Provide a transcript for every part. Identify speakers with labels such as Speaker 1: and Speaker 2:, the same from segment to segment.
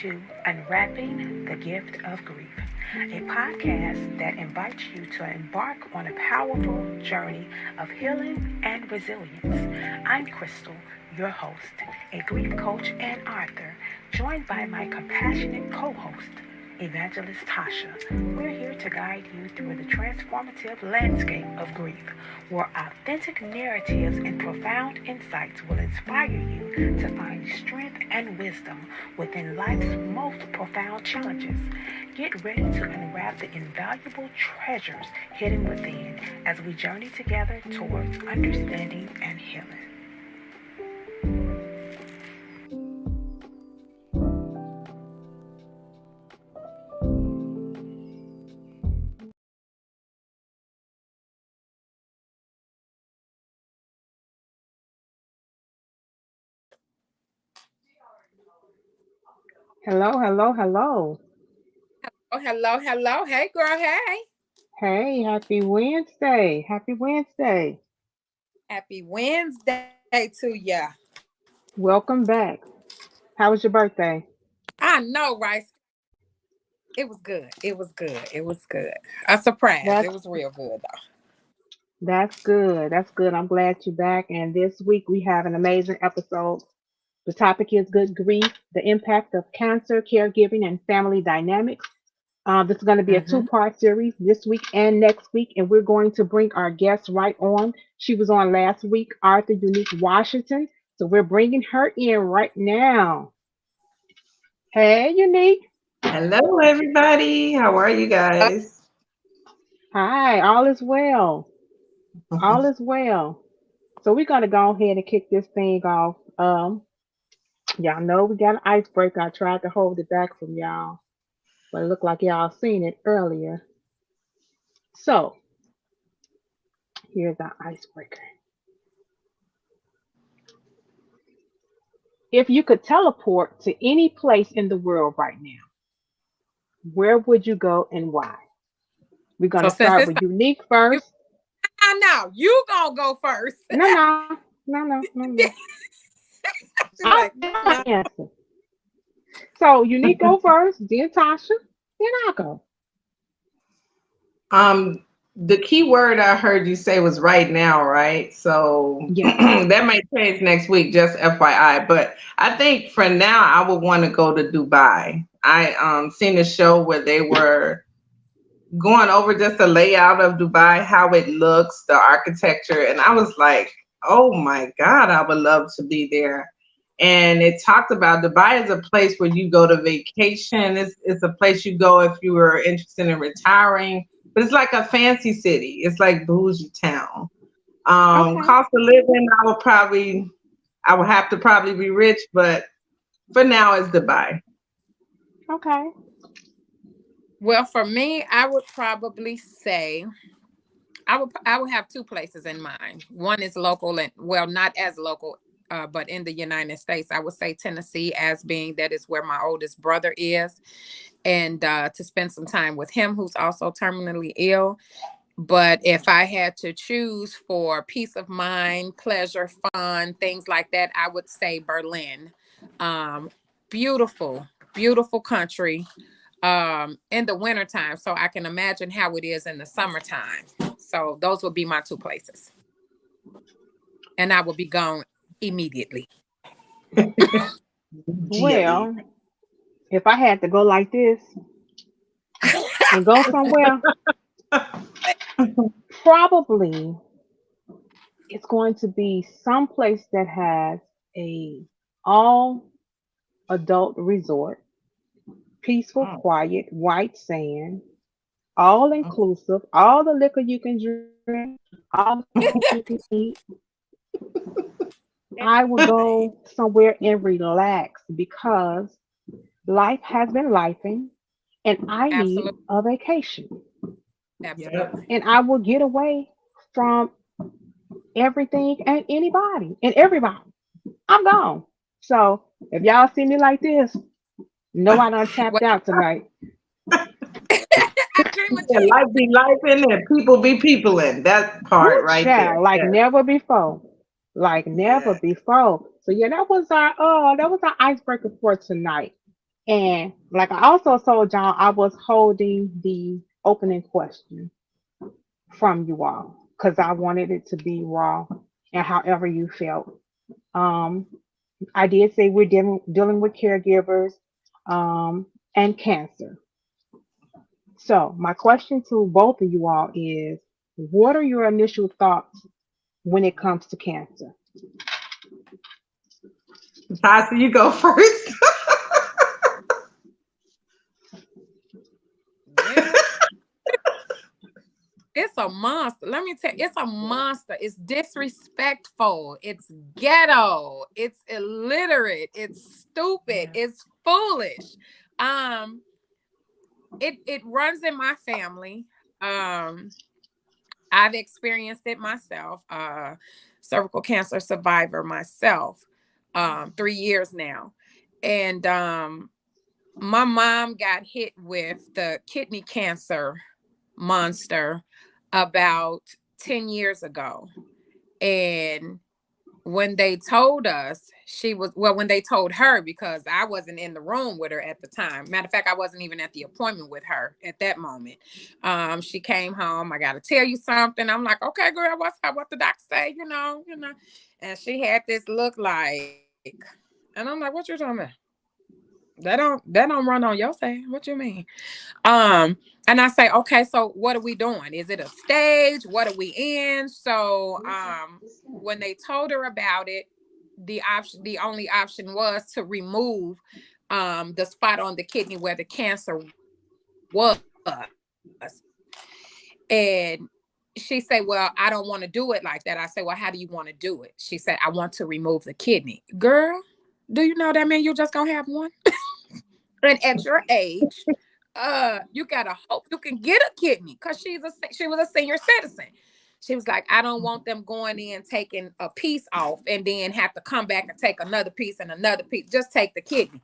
Speaker 1: to Unwrapping the Gift of Grief, a podcast that invites you to embark on a powerful journey of healing and resilience. I'm Crystal, your host, a grief coach and author, joined by my compassionate co-host, Evangelist Tasha. We're here to guide you through the transformative landscape of grief, where authentic narratives and profound insights will inspire you to find strength and wisdom within life's most profound challenges. Get ready to unwrap the invaluable treasures hidden within as we journey together towards understanding and healing.
Speaker 2: Hello, hello, hello.
Speaker 3: Oh, hello, hello. Hey, girl. Hey.
Speaker 2: Hey, happy Wednesday. Happy Wednesday.
Speaker 3: Happy Wednesday to ya.
Speaker 2: Welcome back. How was your birthday?
Speaker 3: I know, right? It was good. It was good. It was good. A surprise. It
Speaker 2: That's
Speaker 3: was real good, though.
Speaker 2: that's good. That's good. I'm glad you're back. And this week we have an amazing episode. The topic is good grief, the impact of cancer, caregiving, and family dynamics. This is going to be a
Speaker 3: Mm-hmm.
Speaker 2: two-part series this week and next week, and we're going to bring our guest right on. She was on last week, Arthur Unique Washington. So we're bringing her in right now. Hey, Unique.
Speaker 4: Hello, everybody. How are you guys?
Speaker 2: Hi, all is well. All is well. So we're gonna go ahead and kick this thing off. Y'all know we got an icebreaker. I tried to hold it back from y'all, but it looked like y'all seen it earlier. So here's our icebreaker. If you could teleport to any place in the world right now, where would you go and why? We're
Speaker 3: So
Speaker 2: gonna
Speaker 3: since
Speaker 2: start
Speaker 3: this
Speaker 2: with
Speaker 3: time,
Speaker 2: Unique
Speaker 3: you,
Speaker 2: first.
Speaker 3: I know you gonna go first.
Speaker 2: No, no, no, no, no, no.
Speaker 3: She's
Speaker 2: I'll
Speaker 3: like,
Speaker 2: give my answer. So Unique go first, then Tasha, then I'll go.
Speaker 4: Um, the key word I heard you say was right now, right? So
Speaker 2: Yes.
Speaker 4: that might change next week, just FYI. But I think for now, I would want to go to Dubai. I seen a show where they were going over just the layout of Dubai, how it looks, the architecture, and I was like, oh my God, I would love to be there. And it talked about Dubai is a place where you go to vacation. It's a place you go if you were interested in retiring, but it's like a fancy city. It's like bougie town.
Speaker 2: Okay.
Speaker 4: Cost of living, I would have to probably be rich, but for now it's Dubai.
Speaker 2: Okay.
Speaker 3: well, for me, I would probably say I would have two places in mind. One is local and well, not as local, but in the United States, I would say Tennessee as being that is where my oldest brother is, and to spend some time with him, who's also terminally ill. But if I had to choose for peace of mind, pleasure, fun, things like that, I would say Berlin. Um, beautiful, beautiful country in the wintertime. So I can imagine how it is in the summertime. So those would be my two places. And I will be gone immediately.
Speaker 4: Immediately.
Speaker 2: Well, if I had to go like this and go somewhere, probably it's going to be some place that has a all adult resort, peaceful,
Speaker 4: Mm,
Speaker 2: quiet, white sand, all
Speaker 4: mm,
Speaker 2: inclusive, all the liquor you can drink, all the food you can eat. I will go somewhere and relax because life has been lifing and I need
Speaker 3: Absolutely.
Speaker 2: a vacation.
Speaker 4: yep.
Speaker 3: Absolutely.
Speaker 2: And I will get away from everything and anybody and everybody. I'm gone. So if y'all see me like this, know I done
Speaker 3: Well,
Speaker 2: tapped out tonight.
Speaker 3: I dream a
Speaker 4: Yeah,
Speaker 3: dream.
Speaker 4: life be life in there. People be people in that
Speaker 2: Ooh,
Speaker 4: part right there.
Speaker 2: child, like
Speaker 4: Yeah.
Speaker 2: never before. Like never
Speaker 4: Yeah.
Speaker 2: before. So yeah, that was our icebreaker for tonight. And like I also told John, I was holding the opening question from you all because I wanted it to be raw and however you felt. Um, I did say we're dealing with caregivers and cancer. So my question to both of you all is, what are your initial thoughts when it comes to cancer?
Speaker 4: Tasha, you go first.
Speaker 3: Well, it's a monster. Let me tell you, it's a monster. It's disrespectful. It's ghetto. It's illiterate. It's stupid.
Speaker 4: Yeah.
Speaker 3: It's foolish. Um, it runs in my family. Um, I've experienced it myself. Cervical cancer survivor myself. 3 years now, and my mom got hit with the kidney cancer monster about 10 years ago. And when they told us she was, well, when they told her, because I wasn't in the room with her at the time. Matter of fact, I wasn't even at the appointment with her at that moment. She came home. I got to tell you something. I'm like, okay, girl, what's up? What the doctor say? And she had this look like, and I'm like, what you talking about? That don't run on your side. What you mean? And I say, okay, so what are we doing? Is it a stage? What are we in? So when they told her about it, the only option was to remove the spot on the kidney where the cancer was. And she said, well, I don't want to do it like that. I said, well, how do you want to do it? She said, I want to remove the kidney. Girl, do you know that means you're just gonna have one? And at your age, you gotta hope you can get a kidney because she was a senior citizen. She was like, I don't want them going in taking a piece off and then have to come back and take another piece and another piece. Just take the kidney.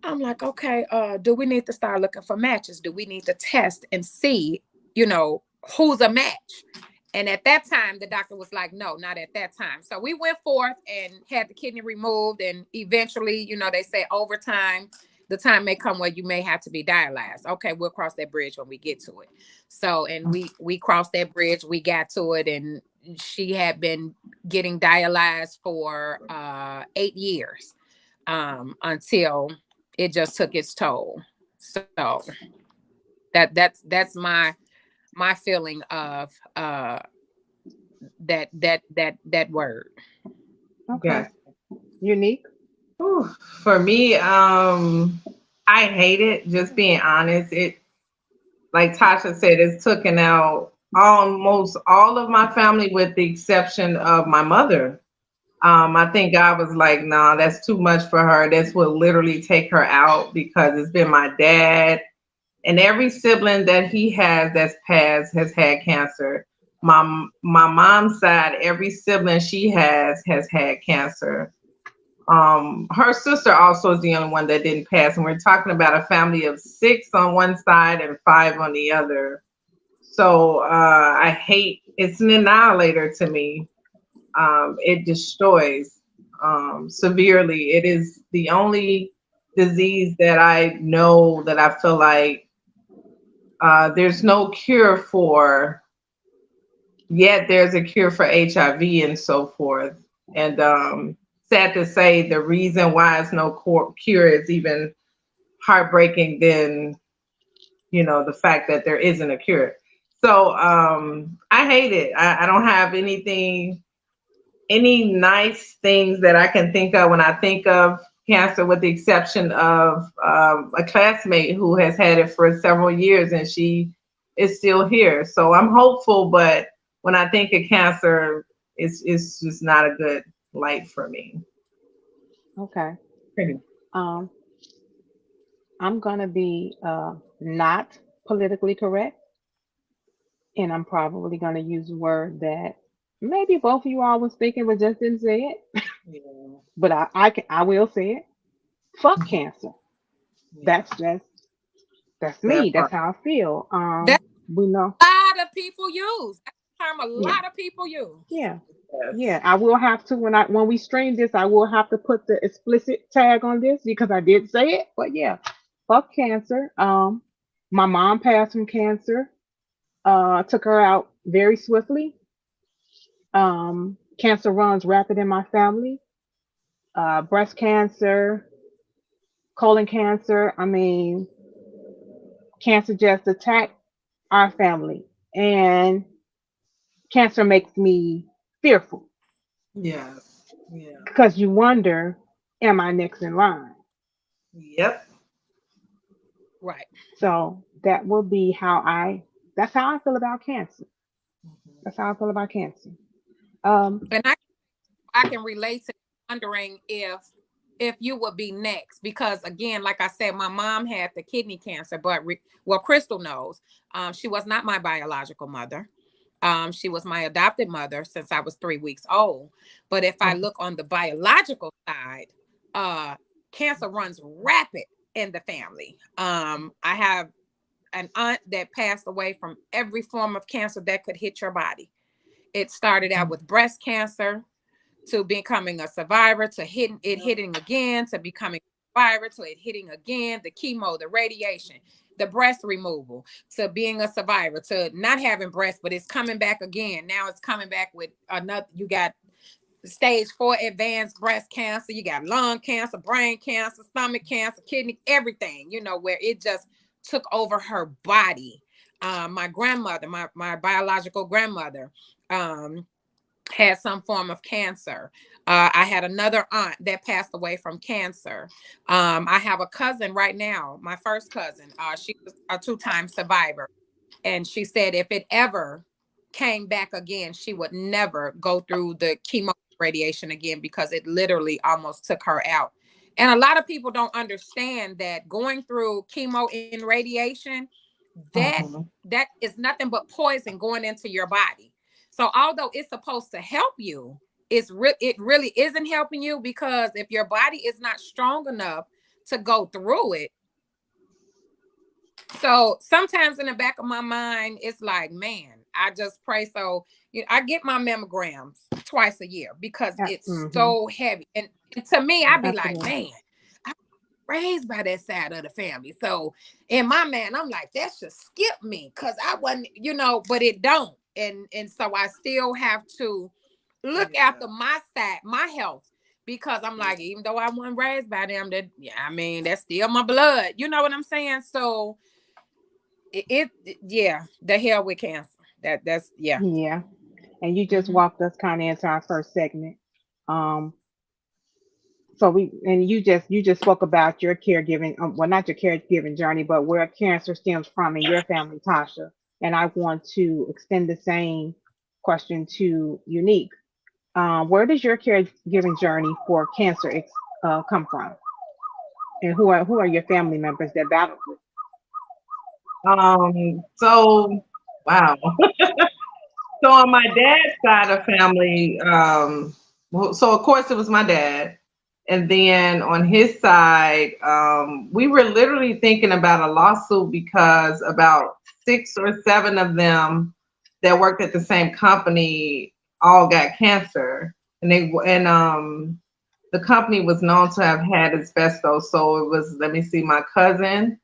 Speaker 3: I'm like, okay, do we need to start looking for matches? Do we need to test and see, who's a match? And at that time, the doctor was like, no, not at that time. So we went forth and had the kidney removed. And eventually, they say over time, the time may come where you may have to be dialyzed. Okay, we'll cross that bridge when we get to it. So, and we crossed that bridge, we got to it, and she had been getting dialyzed for 8 years until it just took its toll. So that's my feeling of that word.
Speaker 2: Okay.
Speaker 4: Yes.
Speaker 2: Unique.
Speaker 4: Ooh, for me, I hate it. Just being honest, it like Tasha said, it's taken out almost all of my family with the exception of my mother. I think God was like, nah, that's too much for her. This will literally take her out because it's been my dad and every sibling that he has that's passed has had cancer. My mom's side, every sibling she has had cancer. Her sister also is the only one that didn't pass, and we're talking about a family of six on one side and five on the other. So I hate it's an annihilator to me. It destroys severely. It is the only disease that I know that I feel like there's no cure for, yet there's a cure for HIV and so forth. And sad to say, the reason why it's no cure is even heartbreaking than, the fact that there isn't a cure. So I hate it. I don't have any nice things that I can think of when I think of cancer, with the exception of a classmate who has had it for several years and she is still here. So I'm hopeful, but when I think of cancer, it's just not a good light for me.
Speaker 2: Okay.
Speaker 4: Pretty.
Speaker 2: Um, I'm gonna be not politically correct, and I'm probably gonna use a word that maybe both of you all was thinking but just didn't say it.
Speaker 4: Yeah.
Speaker 2: But I will say it. Fuck cancer.
Speaker 4: Yeah.
Speaker 2: That's
Speaker 4: That
Speaker 2: me. That's
Speaker 4: part.
Speaker 2: how I feel.
Speaker 3: That's
Speaker 2: We know.
Speaker 3: a lot of people use. That's a term a
Speaker 2: Yeah,
Speaker 3: lot of people use.
Speaker 2: yeah. Yeah, I will have to when we stream this, I will have to put the explicit tag on this because I did say it. But yeah, fuck cancer. My mom passed from cancer. Took her out very swiftly. Cancer runs rapid in my family. Breast cancer, colon cancer. I mean, cancer just attacked our family, and cancer makes me fearful
Speaker 4: Yes. Yeah.
Speaker 2: because you wonder, am I next in line?
Speaker 4: Yep.
Speaker 3: Right.
Speaker 2: So that will be how I. That's how I feel about cancer.
Speaker 4: Mhm.
Speaker 2: That's how I feel about cancer. Um,
Speaker 3: And I can relate to wondering if you would be next, because again, like I said, my mom had the kidney cancer, but well, Crystal knows, she was not my biological mother. She was my adopted mother since I was 3 weeks old. But if I
Speaker 4: Okay.
Speaker 3: look on the biological side, uh, cancer runs rapid in the family. I have an aunt that passed away from every form of cancer that could hit your body. It started out with breast cancer, to becoming a survivor, to hitting again, to becoming a survivor, to it hitting again, the chemo, the radiation, the breast removal, to being a survivor, to not having breast, but it's coming back again. Now it's coming back with another. You got stage 4 advanced breast cancer, you got lung cancer, brain cancer, stomach cancer, kidney, everything, where it just took over her body. My grandmother, my biological grandmother, had some form of cancer. I had another aunt that passed away from cancer. I have a cousin right now, my first cousin. She was a 2-time survivor. And she said if it ever came back again, she would never go through the chemo radiation again because it literally almost took her out. And a lot of people don't understand that going through chemo and radiation, that
Speaker 4: Mhm.
Speaker 3: that is nothing but poison going into your body. So although it's supposed to help you, it really isn't helping you, because if your body is not strong enough to go through it. So sometimes in the back of my mind, it's like, man, I just pray. So I get my mammograms twice a year because
Speaker 2: yeah,
Speaker 3: it's so heavy. And to me, I'd be like,
Speaker 2: absolutely.
Speaker 3: man, I was raised by that side of the family. So in my mind, I'm like, that should skip me because I wasn't, but it don't. And so I still have to look
Speaker 4: Yeah.
Speaker 3: after my side, my health, because I'm
Speaker 4: Yeah.
Speaker 3: like, even though I wasn't raised by them, that, yeah, I mean, that's still my blood. You know what I'm saying? So yeah, the hell with cancer. That's yeah.
Speaker 2: Yeah, and you just
Speaker 3: Hmm.
Speaker 2: walked us kind of into our first segment. Um, so you just spoke about your caregiving, well, not your caregiving journey, but where cancer stems from in your family, Tasha. And I want to extend the same question to Unique. Where does your caregiving journey for cancer come from, and who are your family members that battled with?
Speaker 4: So wow. So on my dad's side of family, so of course it was my dad. And then on his side, we were literally thinking about a lawsuit because about 6 or 7 of them that worked at the same company all got cancer. And the company was known to have had asbestos. So it was, let me see, my cousin,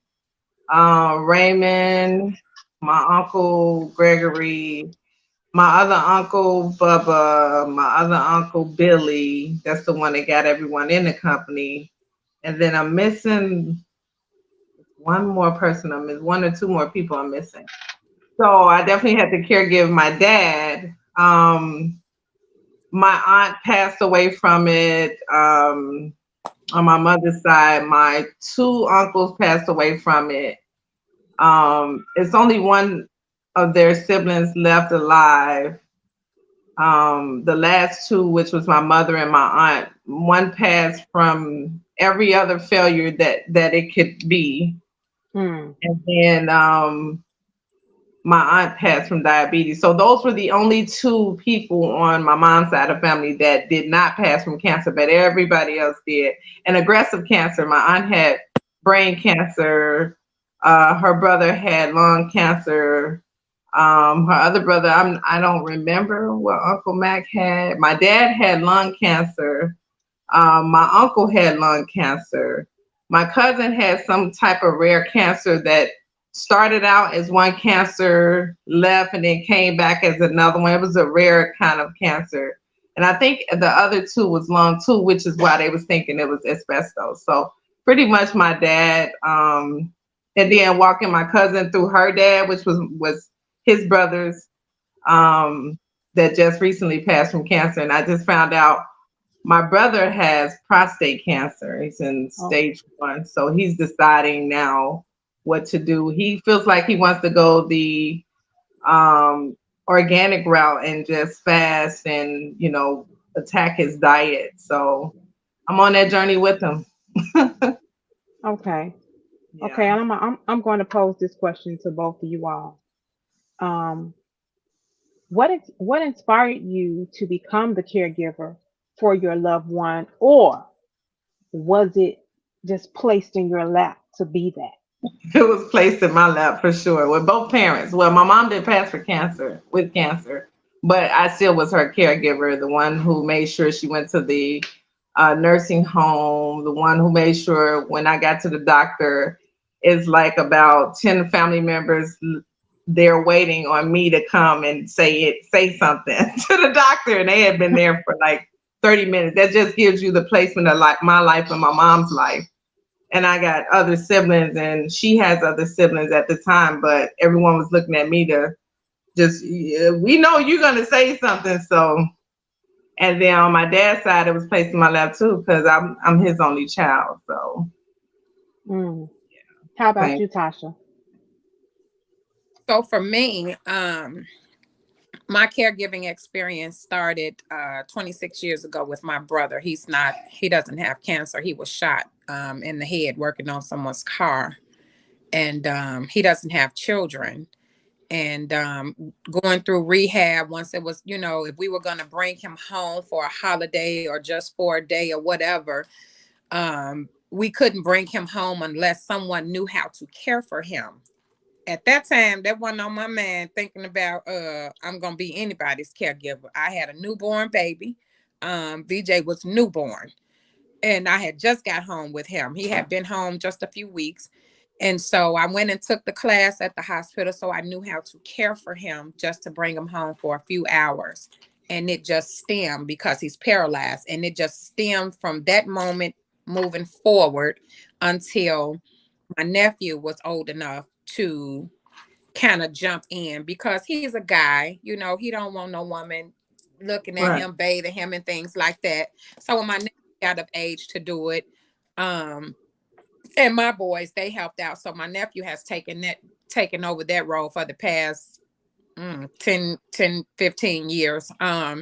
Speaker 4: Raymond, my uncle Gregory, my other uncle Bubba, my other uncle Billy. That's the one that got everyone in the company. And then I'm missing one more person. I'm missing 1 or 2 more people I'm missing. So I definitely had to caregive my dad. My aunt passed away from it. On my mother's side, my 2 uncles passed away from it. It's only one of their siblings left alive. The last 2, which was my mother and my aunt, one passed from every other failure that it could be,
Speaker 2: Hmm.
Speaker 4: and then my aunt passed from diabetes. So those were the only 2 people on my mom's side of family that did not pass from cancer, but everybody else did. And aggressive cancer. My aunt had brain cancer. Her brother had lung cancer. Her other brother, I don't remember what Uncle Mac had. My dad had lung cancer. My uncle had lung cancer. My cousin had some type of rare cancer that started out as one cancer, left, and then came back as another one. It was a rare kind of cancer. And I think the other two was lung too, which is why they was thinking it was asbestos. So pretty much my dad, and then walking my cousin through her dad, which was his brothers, that just recently passed from cancer. And I just found out my brother has prostate cancer. He's in
Speaker 2: Oh,
Speaker 4: stage 1. So he's deciding now what to do. He feels like he wants to go the organic route and just fast and, attack his diet. So I'm on that journey with him.
Speaker 2: okay. Okay,
Speaker 4: Yeah.
Speaker 2: and I'm going to pose this question to both of you all. Um, what inspired you to become the caregiver for your loved one, or was it just placed in your lap to be that?
Speaker 4: It was placed in my lap for sure with both parents. Well, my mom did pass with cancer, but I still was her caregiver, the one who made sure she went to the nursing home, the one who made sure when I got to the doctor, is like about 10 family members there waiting on me to come and say something to the doctor, and they had been there for like 30 minutes. That just gives you the placement of like my life and my mom's life. And I got other siblings, and she has other siblings at the time, but everyone was looking at me to just, yeah, we know you're gonna say something. So, and then on my dad's side, it was placed in my lap too, because I'm his only child. So,
Speaker 2: Mm. How about
Speaker 4: same.
Speaker 2: you, Tasha?
Speaker 3: So for me, my caregiving experience started 26 years ago with my brother. He doesn't have cancer. He was shot in the head working on someone's car. And he doesn't have children. And going through rehab, once it was, if we were going to bring him home for a holiday or just for a day or whatever, we couldn't bring him home unless someone knew how to care for him. At that time, that wasn't on my mind thinking about I'm gonna be anybody's caregiver. I had a newborn baby. VJ was newborn, and I had just got home with him. He had been home just a few weeks. And so I went and took the class at the hospital, so I knew how to care for him just to bring him home for a few hours. And it just stemmed because he's paralyzed. And it just stemmed from that moment moving forward until my nephew was old enough to kind of jump in, because he's a guy, he don't want no woman looking at
Speaker 4: Right.
Speaker 3: him, bathing him and things like that. So when my nephew got of age to do it, um, and my boys, they helped out. So my nephew has taken over that role for the past 10, 15 years.
Speaker 2: Hmm.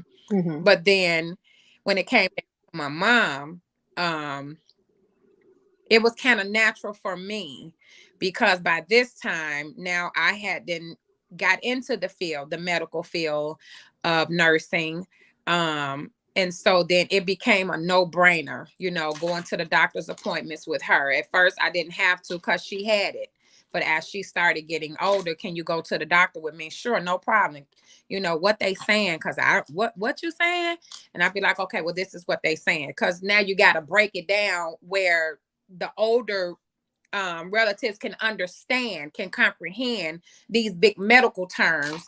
Speaker 3: But then when it came to my mom, um, it was kind of natural for me, because by this time now I had then got into the medical field of nursing. And so then it became a no-brainer, going to the doctor's appointments with her. At first I didn't have to because she had it. But as she started getting older, can you go to the doctor with me? Sure, no problem. What they saying, because what you saying? And I'd be like, okay, well, this is what they saying. Because now you got to break it down where the older relatives can comprehend these big medical terms,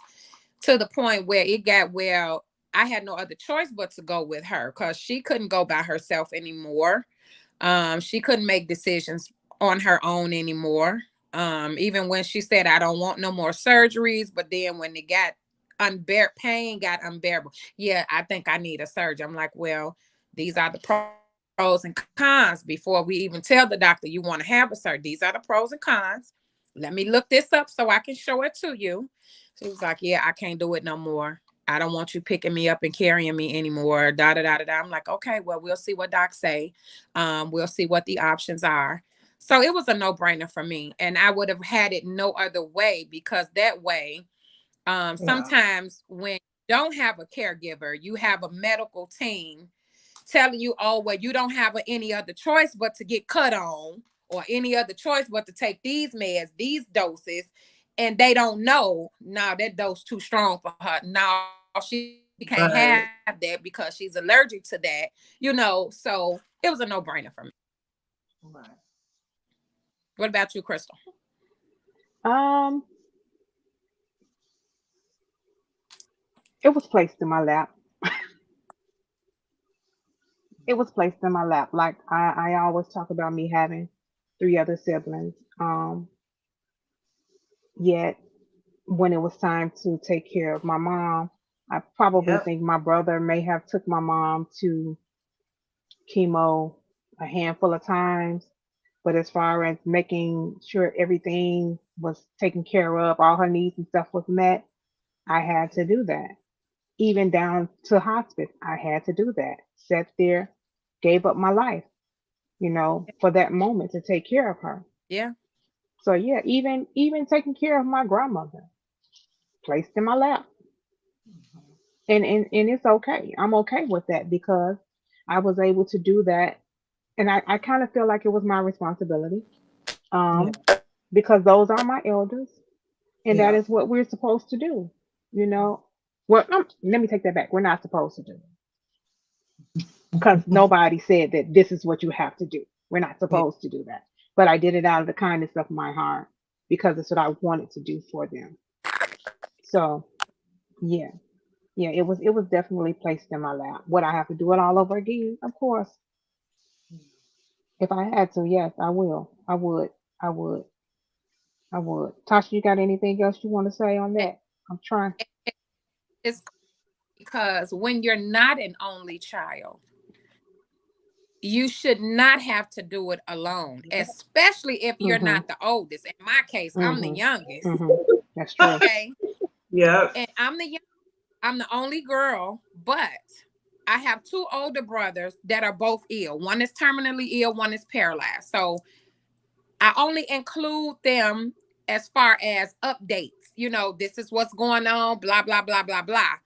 Speaker 3: to the point where it got, well, I had no other choice but to go with her, because she couldn't go by herself anymore. She couldn't make decisions on her own anymore. Even when she said, I don't want no more surgeries, but then when it got pain got unbearable. Yeah, I think I need a surgery. I'm like, well, these are the pros and cons before we even tell the doctor you want to have a surgery. These are the pros and cons. Let me look this up so I can show it to you. She was like, yeah, I can't do it no more. I don't want you picking me up and carrying me anymore. Da da da da da. I'm like, okay, well, we'll see what docs say. We'll see what the options are. So it was a no-brainer for me. And I would have had it no other way, because that way,
Speaker 4: Yeah.
Speaker 3: sometimes when you don't have a caregiver, you have a medical team telling you, oh, well, you don't have any other choice but to get cut on, or any other choice but to take these meds, these doses. and they don't know now that dose too strong for her. Now she can't have that because she's allergic to that, so it was a no-brainer for me.
Speaker 4: Right.
Speaker 3: What about you, Crystal?
Speaker 2: Um, it was placed in my lap. It was placed in my lap. Like I always talk about me having three other siblings. Yet when it was time to take care of my mom, I probably
Speaker 4: Yep.
Speaker 2: think my brother may have took my mom to chemo a handful of times. But as far as making sure everything was taken care of, all her needs and stuff was met, I had to do that. Even down to hospice, I had to do that. Sat there, gave up my life, for that moment to take care of her.
Speaker 3: Yeah.
Speaker 2: So yeah, even taking care of my grandmother, placed in my lap. And it's okay. I'm okay with that because I was able to do that, and I kind of feel like it was my responsibility.
Speaker 4: Yeah.
Speaker 2: Um, because those are my elders, and that
Speaker 4: Yeah.
Speaker 2: is what we're supposed to do. You know, well, let me take that back. We're not supposed to do because nobody said that this is what you have to do. We're not
Speaker 3: Yeah.
Speaker 2: supposed to do that. But I did it out of the kindness of my heart because it's what I wanted to do for them. So yeah, yeah, it was definitely placed in my lap. Would I have to do it all over again? Of course. If I had to, yes, I will. I would. I would. I would. Tasha, you got anything else you want to say on
Speaker 3: And
Speaker 2: that? I'm trying.
Speaker 3: it's because when you're not an only child, you should not have to do it alone, especially if you're
Speaker 2: Mm-hmm.
Speaker 3: not the oldest. In my case, I'm the
Speaker 2: Mm-hmm.
Speaker 3: youngest.
Speaker 2: Mm-hmm. That's true.
Speaker 3: Okay.
Speaker 4: Yep.
Speaker 3: And I'm the only girl, but I have two older brothers that are both ill. One is terminally ill, one is paralyzed. So I only include them as far as updates. This is what's going on, blah, blah, blah, blah, blah.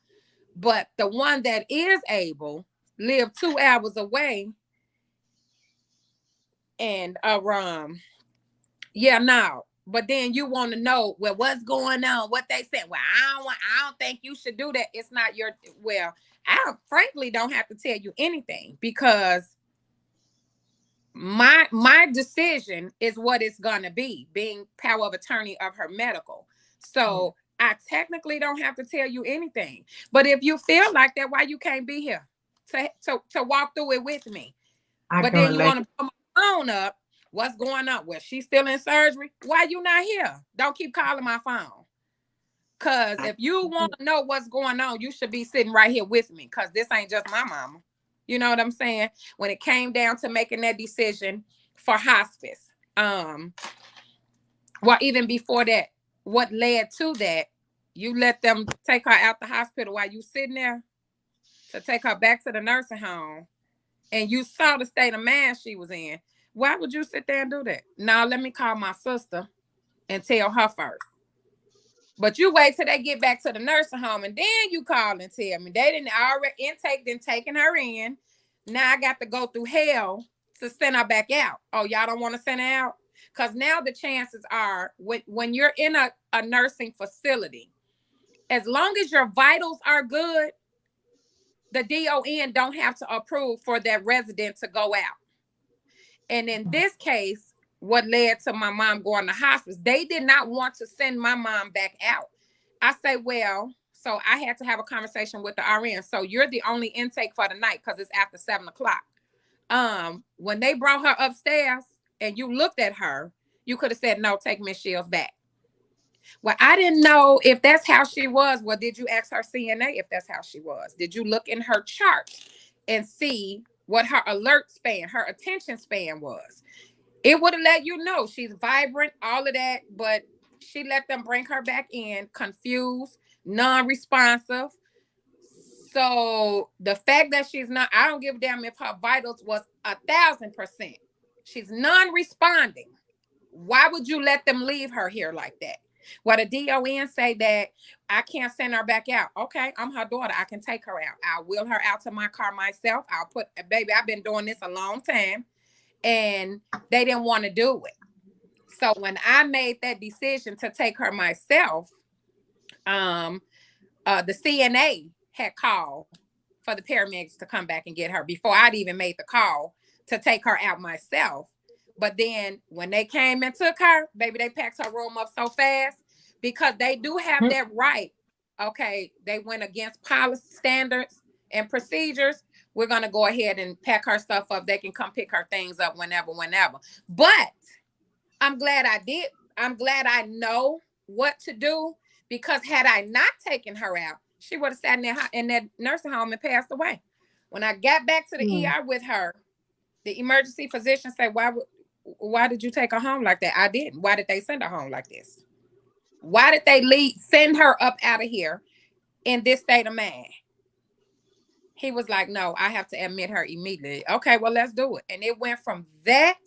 Speaker 3: But the one that is able live 2 hours away, and yeah, no. But then you want to know, well, what's going on, what they said. Well, I don't think you should do that. It's not your, well, frankly don't have to tell you anything because my decision is what it's gonna be, being power of attorney of her medical.
Speaker 4: Yeah.
Speaker 3: So I technically don't have to tell you anything. But if you feel like that, why you can't be here to walk through it with me?
Speaker 4: I
Speaker 3: But
Speaker 4: can
Speaker 3: then you
Speaker 4: relate.
Speaker 3: want to put my phone up. What's going on? Well, she's still in surgery. Why you not here? Don't keep calling my phone. Cause
Speaker 4: I,
Speaker 3: if you want to know what's going on, you should be sitting right here with me. Cause this ain't just my mama. You know what I'm saying? When it came down to making that decision for hospice, well, even before that, what led to that? You let them take her out the hospital while you sitting there to take her back to the nursing home, and you saw the state of mind she was in. Why would you sit there and do that? Now let me call my sister and tell her first. But you wait till they get back to the nursing home and then you call and tell me they didn't already intake, then taking her in. Now I got to go through hell to send her back out. Oh, y'all don't want to send her out? Because now the chances are when you're in a nursing facility, as long as your vitals are good, the DON don't have to approve for that resident to go out. And in this case, what led to my mom going to hospice, they did not want to send my mom back out. I say, well, so I had to have a conversation with the RN. So you're the only intake for the night because it's after 7 o'clock. When they brought her upstairs and you looked at her, you could have said, no, take Miss Shields back. Well, I didn't know if that's how she was. Well, did you ask her CNA if that's how she was? Did you look in her chart and see what her alert span, her attention span was? It would have let you know she's vibrant, all of that, but she let them bring her back in, confused, non-responsive. So the fact that she's not, I don't give a damn if her vitals was 1,000%. She's non-responding. Why would you let them leave her here like that? Well, the DON say that I can't send her back out. Okay, I'm her daughter. I can take her out. I'll wheel her out to my car myself. Baby, I've been doing this a long time. And they didn't want to do it. So when I made that decision to take her myself, the CNA had called for the paramedics to come back and get her before I'd even made the call to take her out myself. But then when they came and took her, baby, they packed her room up so fast because they do have that right. Okay, they went against policy standards and procedures. We're going to go ahead and pack her stuff up. They can come pick her things up whenever. But I'm glad I did. I'm glad I know what to do, because had I not taken her out, she would have sat in that nursing home and passed away. When I got back to the ER with her, the emergency physician said, why did you take her home like that? I didn't. Why did they send her home like this? Why did they send her up out of here in this state of mind? He was like, no, I have to admit her immediately. Okay, well, let's do it. And it went from that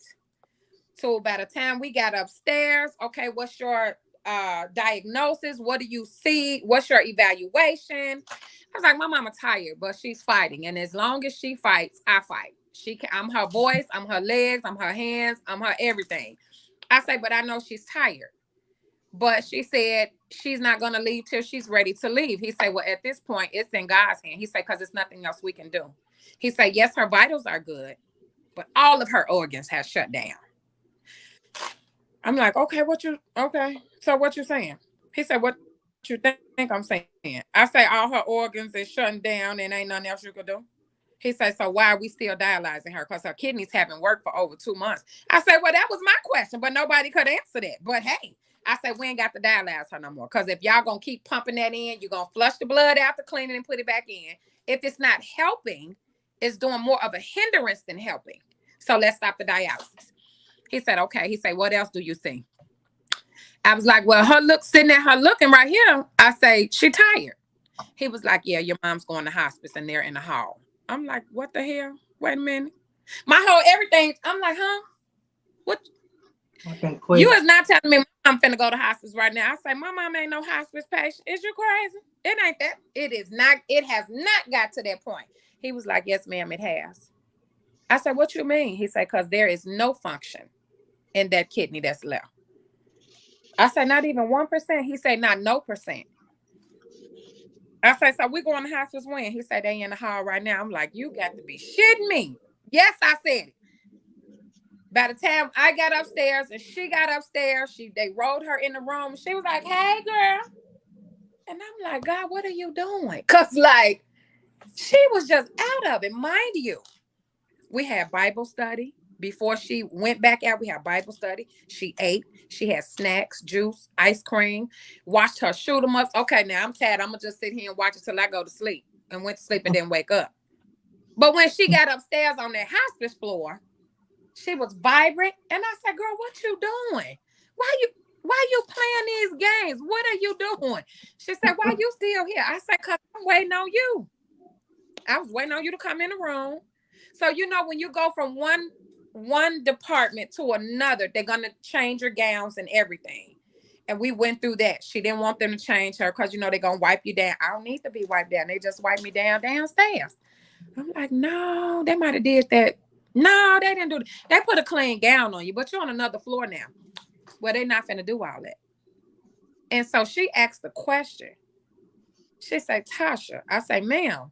Speaker 3: to by the time we got upstairs, okay, what's your diagnosis? What do you see? What's your evaluation? I was like, my mama tired, but she's fighting. And as long as she fights, I fight. I'm her voice, I'm her legs, I'm her hands, I'm her everything. I say, but I know she's tired. But she said she's not going to leave till she's ready to leave. He said, well, at this point, it's in God's hand. He said, because there's nothing else we can do. He said, yes, her vitals are good, but all of her organs have shut down. I'm like, okay, so what you saying? He said, what you think I'm saying? I say, all her organs is shutting down and ain't nothing else you could do. He said, so why are we still dialyzing her? Because her kidneys haven't worked for over 2 months. I said, well, that was my question, but nobody could answer that. But hey, I said, we ain't got to dialyze her no more. Because if y'all going to keep pumping that in, you're going to flush the blood out to clean it and put it back in. If it's not helping, it's doing more of a hindrance than helping. So let's stop the dialysis. He said, okay. He said, what else do you see? I was like, well, sitting at her looking right here. I say, she tired. He was like, yeah, your mom's going to hospice and they're in the hall. I'm like, what the hell? Wait a minute. My whole everything. I'm like, huh? What? You is not telling me I'm finna go to hospice right now. I say, my mom ain't no hospice patient. Is you crazy? It ain't that. It is not. It has not got to that point. He was like, yes, ma'am, it has. I said, what you mean? He said, because there is no function in that kidney that's left. I said, not even 1%. He said, not no percent. I said, so we going to hospice when? He said, they in the hall right now. I'm like, you got to be shitting me. Yes, I said it. By the time I got upstairs and she got upstairs, they rolled her in the room. She was like, hey, girl. And I'm like, God, what are you doing? Because, like, she was just out of it. Mind you, we had Bible study. Before she went back out, we had Bible study. She ate. She had snacks, juice, ice cream. Watched her shoot them up. Okay, now I'm tired. I'm going to just sit here and watch it till I go to sleep. And went to sleep and then wake up. But when she got upstairs on that hospice floor, she was vibrant. And I said, girl, what you doing? Why you playing these games? What are you doing? She said, why you still here? I said, because I'm waiting on you. I was waiting on you to come in the room. So, you know, when you go from one department to another, they're going to change your gowns and everything. And we went through that. She didn't want them to change her because, you know, they're going to wipe you down. I don't need to be wiped down. They just wipe me down downstairs. I'm like, no, they might have did that. No, they didn't do that. They put a clean gown on you, but you're on another floor now. Well, they're not finna do all that. And so she asked the question. She said, Tasha. I say, ma'am.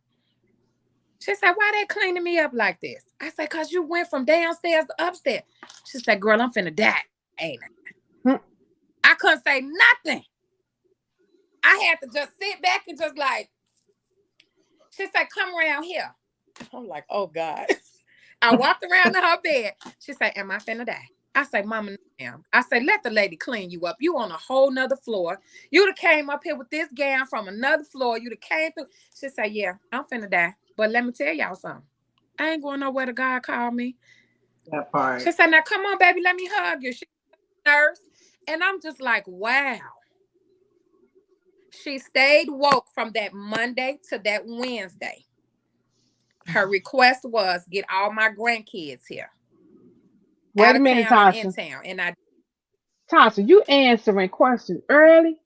Speaker 3: She said, why they cleaning me up like this? I said, because you went from downstairs to upstairs. She said, girl, I'm finna die, ain't I? I couldn't say nothing. I had to just sit back and just like, she said, come around here. I'm like, oh, God. I walked around to her bed. She said, am I finna die? I say, mama, ma'am. I say, let the lady clean you up. You on a whole nother floor. You'd have came up here with this gown from another floor. You'd have came through. She said, yeah, I'm finna die. But let me tell y'all something. I ain't going nowhere to God call me.
Speaker 4: That part.
Speaker 3: She said, now come on, baby, let me hug you. She's a nurse. And I'm just like, wow. She stayed woke from that Monday to that Wednesday. Her request was get all my grandkids here.
Speaker 2: Wait a minute,
Speaker 3: town
Speaker 2: Tasha.
Speaker 3: and in town. And
Speaker 2: Tasha, you answering questions early.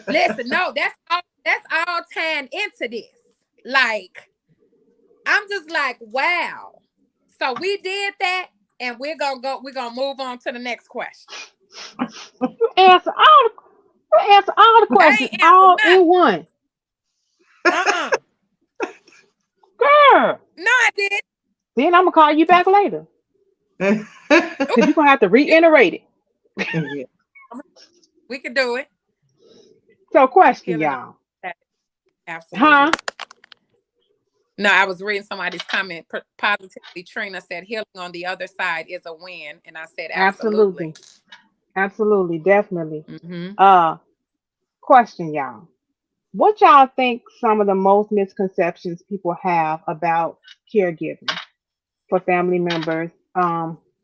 Speaker 3: Listen, no, that's all tying into this. Like, I'm just like, wow. So we did that. and we're gonna move on to the next question.
Speaker 2: You answer all the
Speaker 3: I
Speaker 2: questions
Speaker 3: ain't answered
Speaker 2: all in
Speaker 3: nothing.
Speaker 2: one.
Speaker 3: Uh-uh.
Speaker 2: Girl.
Speaker 3: No, I did.
Speaker 2: Then I'm gonna call you back later. Cause you're gonna have to
Speaker 3: You
Speaker 2: reiterate it.
Speaker 4: Yeah.
Speaker 3: we can do it.
Speaker 2: So question,
Speaker 3: Healing on
Speaker 2: y'all.
Speaker 3: that.
Speaker 2: Huh?
Speaker 3: Absolutely. No, I was reading somebody's comment. Positively, Trina said healing on the other side is a win. And I said, absolutely.
Speaker 2: Absolutely. Absolutely. Definitely.
Speaker 3: Mm-hmm.
Speaker 2: Uh question, y'all. What y'all think some of the most misconceptions people have about caregiving for family members?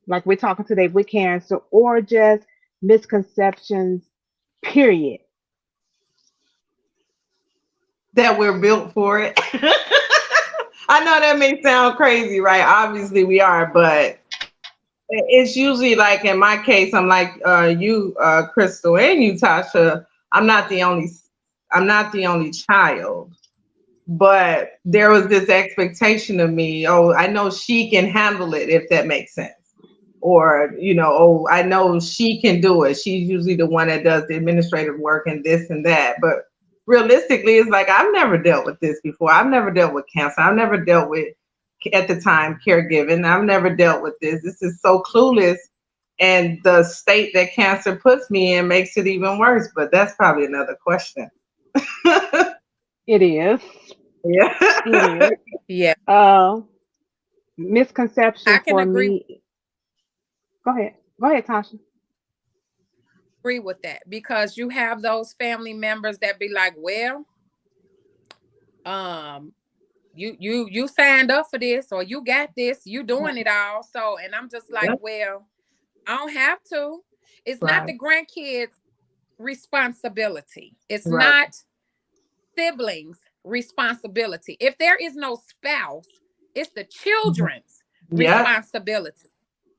Speaker 2: Like we're talking today with cancer, or just misconceptions, period.
Speaker 4: That we're built for it. I know that may sound crazy, right? Obviously we are, but it's usually like in my case, I'm like you, Crystal, and you, Tasha. I'm not the only. I'm not the only child, but there was this expectation of me. Oh, I know she can handle it, if that makes sense. Or oh, I know she can do it. She's usually the one that does the administrative work and this and that. But realistically, it's like I've never dealt with this before. I've never dealt with cancer. I've never dealt with, at the time, caregiving. I've never dealt with this. This is so clueless. And the state that cancer puts me in makes it even worse. But that's probably another question.
Speaker 2: It is. It
Speaker 4: Yeah.
Speaker 2: is.
Speaker 3: Yeah,
Speaker 2: Uh,
Speaker 3: I
Speaker 2: misconception
Speaker 3: can
Speaker 2: for me. Go ahead. Go ahead, Tasha.
Speaker 3: agree with that because you have those family members that be like, well, um, you signed up for this or you got this, you doing it all. So, and I'm just like,
Speaker 4: Yep.
Speaker 3: well, I don't have to. It's not
Speaker 4: Right.
Speaker 3: the grandkids' responsibility. It's
Speaker 4: Right.
Speaker 3: not siblings' responsibility. If there is no spouse, it's the
Speaker 4: Mhm.
Speaker 3: children's
Speaker 4: Yep.
Speaker 3: responsibility.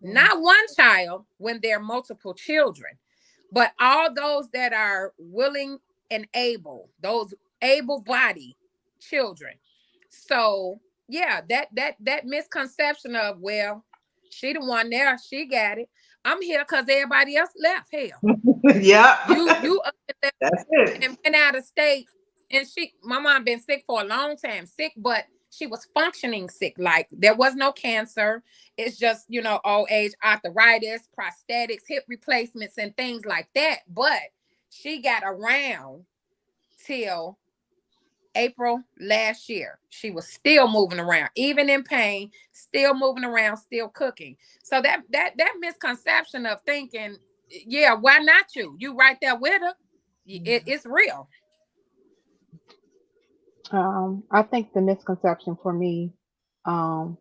Speaker 3: Not one child when there are multiple children, but all those that are willing and able, those able-bodied children. So yeah, that misconception of, well, she the one there, she got it. I'm here because everybody else left. Hell,
Speaker 4: Yep.
Speaker 3: you up and left
Speaker 4: That's it.
Speaker 3: and went out of state. And my mom been sick for a long time, sick, but she was functioning sick. Like there was no cancer. It's just, old age, arthritis, prosthetics, hip replacements, and things like that. But she got around till April last year. She was still moving around, even in pain, still moving around, still cooking. So that misconception of thinking, yeah, why not you? You right there with her. It's real.
Speaker 2: I think the misconception for me um,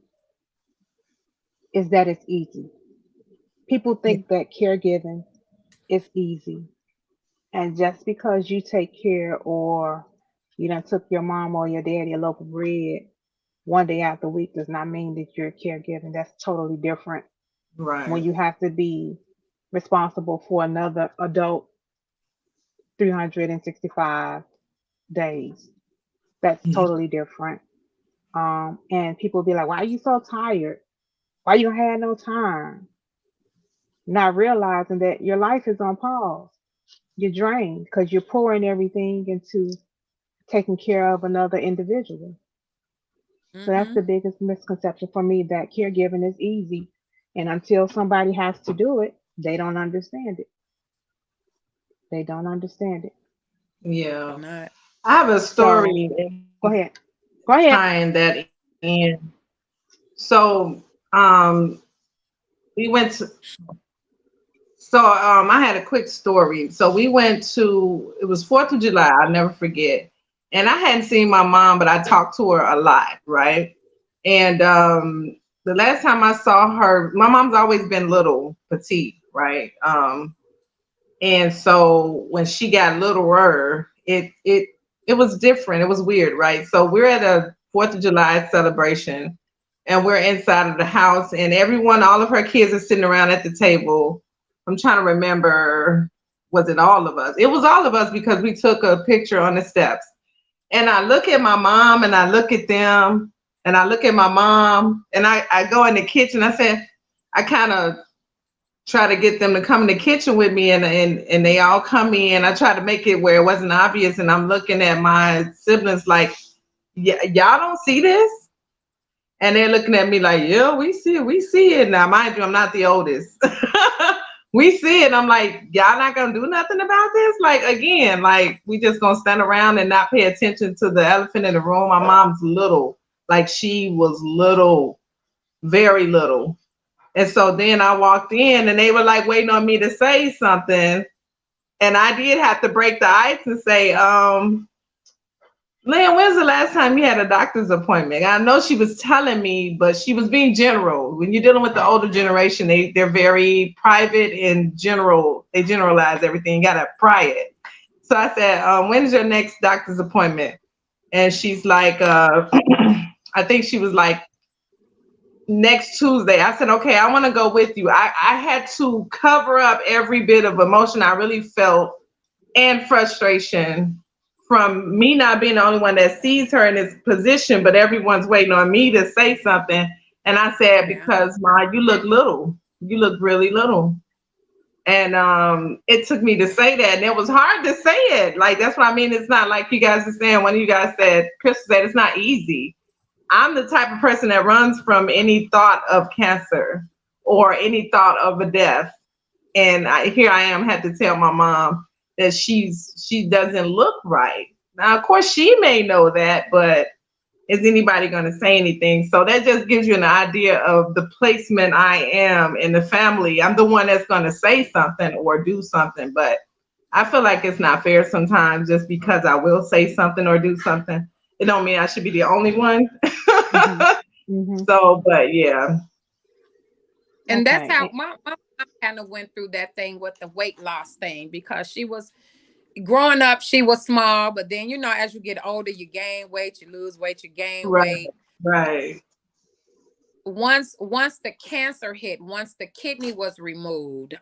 Speaker 2: is that it's easy. People think that caregiving is easy, and just because you take care or you done took your mom or your daddy a loaf of bread one day out the week does not mean that you're caregiving. That's totally different when
Speaker 4: Right.
Speaker 2: you have to be responsible for another adult 365 days. That's
Speaker 4: Yeah.
Speaker 2: totally different. And people be like, why are you so tired? Why you don't have no time? Not realizing that your life is on pause. You're drained because you're pouring everything into taking care of another individual. So that's
Speaker 3: Mm-hmm.
Speaker 2: the biggest misconception for me, that caregiving is easy. And until somebody has to do it, they don't understand it. They don't understand it.
Speaker 3: But
Speaker 4: Yeah.
Speaker 3: not.
Speaker 4: I have a
Speaker 2: So
Speaker 4: story
Speaker 2: go ahead. Go ahead.
Speaker 4: tying that in. So we went to I had a quick story. So we went to, it was 4th of July, I'll never forget. And I hadn't seen my mom, but I talked to her a lot, right? And the last time I saw her, my mom's always been little, petite, right? And so when she got littler, it was different. It was weird, right? So we're at a 4th of July celebration and we're inside of the house and everyone, all of her kids are sitting around at the table. I'm trying to remember, was it all of us? It was all of us because we took a picture on the steps. And I look at my mom and I look at them and I look at my mom and I go in the kitchen. I said, I kind of try to get them to come in the kitchen with me, and they all come in. I try to make it where it wasn't obvious, and I'm looking at my siblings like, yeah, y'all don't see this? And they're looking at me like, yeah, we see it. Now, mind you, I'm not the oldest. We see it. I'm like, y'all not gonna do nothing about this? Like, again, like, we just gonna stand around and not pay attention to the elephant in the room. My mom's little, like she was little, very little. And so then I walked in and they were like waiting on me to say something. And I did have to break the ice and say, Lynn, when's the last time you had a doctor's appointment? I know she was telling me, but she was being general. When you're dealing with the older generation, they're very private and general. They generalize everything. You gotta pry it. So I said, when's your next doctor's appointment? And she's like, I think she was like, next Tuesday. I said, okay, I want to go with you. I had to cover up every bit of emotion I really felt and frustration from me not being the only one that sees her in this position, but everyone's waiting on me to say something. And I said,
Speaker 3: Yeah.
Speaker 4: because Ma, you look little. You look really little. And it took me to say that. And it was hard to say it. Like, that's what I mean. It's not like you guys are saying, one of you guys said, Crystal said, it's not easy. I'm the type of person that runs from any thought of cancer or any thought of a death. And here I am, had to tell my mom that she doesn't look right. Now, of course, she may know that, but is anybody going to say anything? So that just gives you an idea of the placement I am in the family. I'm the one that's going to say something or do something, but I feel like it's not fair sometimes just because I will say something or do something. It don't mean I should be the only one.
Speaker 2: Mhm. Mhm.
Speaker 4: So, but yeah.
Speaker 3: And that's
Speaker 2: Okay.
Speaker 3: how my mom kind of went through that thing with the weight loss thing, because she was growing up, she was small, but then, as you get older, you gain weight, you lose weight, you gain
Speaker 4: Right.
Speaker 3: weight.
Speaker 4: Right.
Speaker 3: Once the cancer hit, once the kidney was removed,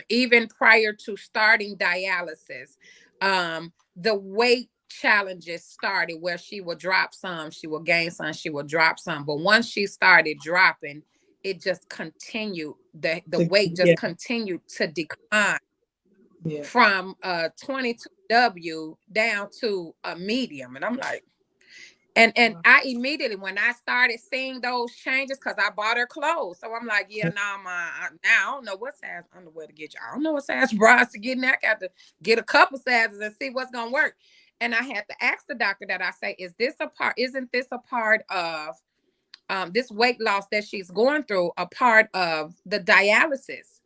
Speaker 3: even prior to starting dialysis, the weight challenges started, where she will drop some, she will gain some, she will drop some. But once she started dropping, it just continued, the weight just
Speaker 4: Yeah.
Speaker 3: continued to decline
Speaker 4: Yeah.
Speaker 3: from 22W down to a medium. And I'm like, and I immediately, when I started seeing those changes, because I bought her clothes, so I'm like, yeah, now now I don't know what size underwear to get you. I don't know what size bras to get. Now I got to get a couple sizes and see what's gonna work. And I had to ask the doctor that, I say, isn't this a part of this weight loss that she's going through, a part of the dialysis?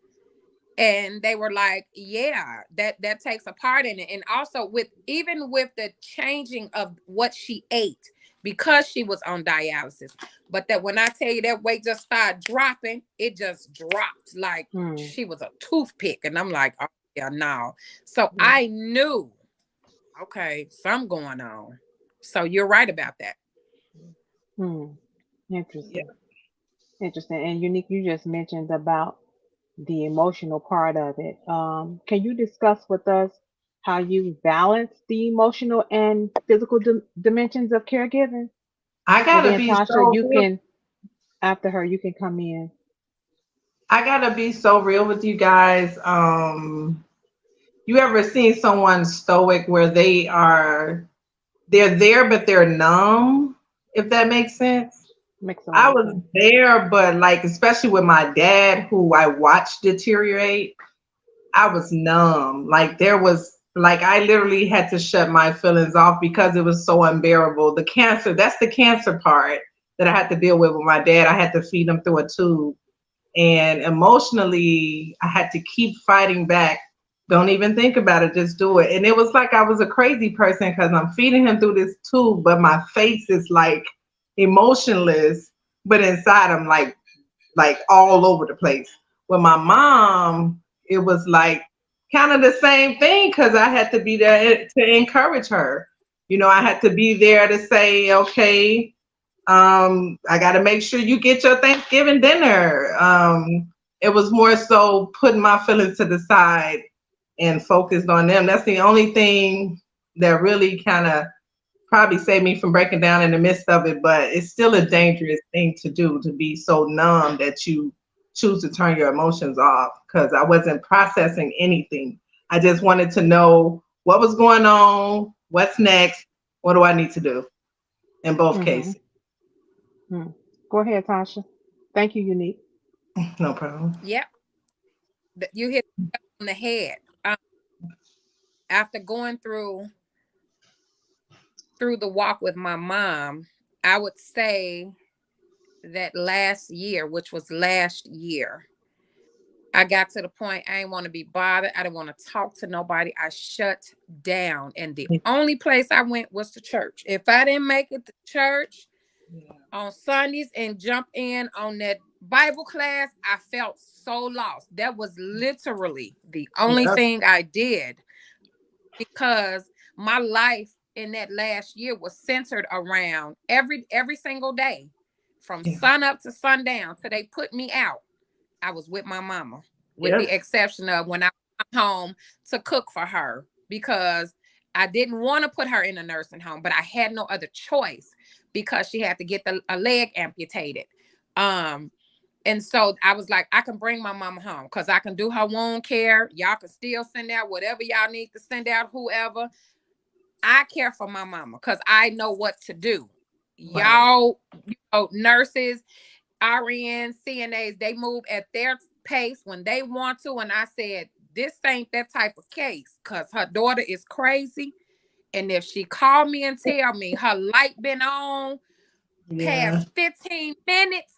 Speaker 3: And they were like, yeah, that takes a part in it. And also even with the changing of what she ate, because she was on dialysis. But that, when I tell you that weight just started dropping, it just dropped like
Speaker 2: Hmm.
Speaker 3: she was a toothpick. And I'm like, oh yeah, no. So
Speaker 2: Yeah.
Speaker 3: I knew, okay, something going on. So you're right about that.
Speaker 2: Hmm.
Speaker 4: Yeah.
Speaker 2: Interesting. Interesting. And Unique, you just mentioned about the emotional part of it. Can you discuss with us how you balance the emotional and physical dimensions of caregiving?
Speaker 4: I
Speaker 2: And
Speaker 4: gotta
Speaker 2: then
Speaker 4: be
Speaker 2: Tasha,
Speaker 4: so
Speaker 2: you
Speaker 4: real.
Speaker 2: can, after her, you can come in.
Speaker 4: I gotta be so real with you guys. You ever seen someone stoic where they're there but they're numb, if that makes sense?
Speaker 2: Makes a lot
Speaker 4: I
Speaker 2: of
Speaker 4: was
Speaker 2: sense.
Speaker 4: there, but like, especially with my dad, who I watched deteriorate, I was numb. Like, there was, like, I literally had to shut my feelings off because it was so unbearable. The cancer, that's the cancer part that I had to deal with my dad. I had to feed him through a tube. And emotionally, I had to keep fighting back. Don't even think about it, just do it. And it was like I was a crazy person because I'm feeding him through this tube, but my face is like emotionless, but inside I'm like all over the place. With my mom, it was like kind of the same thing because I had to be there to encourage her. I had to be there to say, okay, I got to make sure you get your Thanksgiving dinner. It was more so putting my feelings to the side and focused on them. That's the only thing that really kind of probably saved me from breaking down in the midst of it, but it's still a dangerous thing to do, to be so numb that you choose to turn your emotions off because I wasn't processing anything. I just wanted to know what was going on, what's next, what do I need to do in both
Speaker 2: Mhm.
Speaker 4: cases.
Speaker 2: Mm. Go ahead, Tasha. Thank you, Unique.
Speaker 4: No problem.
Speaker 3: Yep, you hit it on the head. After going through the walk with my mom, I would say that last year, which was last year, I got to the point I didn't want to be bothered. I didn't want to talk to nobody. I shut down. And the only place I went was to church. If I didn't make it to church on Sundays and jump in on that Bible class, I felt so lost. That was literally the only
Speaker 4: Yep.
Speaker 3: thing I did, because my life in that last year was centered around every single day from
Speaker 4: Yeah.
Speaker 3: sun up to sundown till they put me out. I was with my mama, with the
Speaker 4: Yep.
Speaker 3: exception of when I come home to cook for her, because I didn't want to put her in a nursing home, but I had no other choice because she had to get a leg amputated. Um, and so I was like, I can bring my mama home because I can do her wound care. Y'all can still send out whatever y'all need to send out, whoever. I care for my mama because I know what to do.
Speaker 4: Right.
Speaker 3: Y'all, nurses, RNs, CNAs, they move at their pace when they want to. And I said, this ain't that type of case because her daughter is crazy. And if she called me and tell me her light been on
Speaker 4: Yeah.
Speaker 3: past 15 minutes,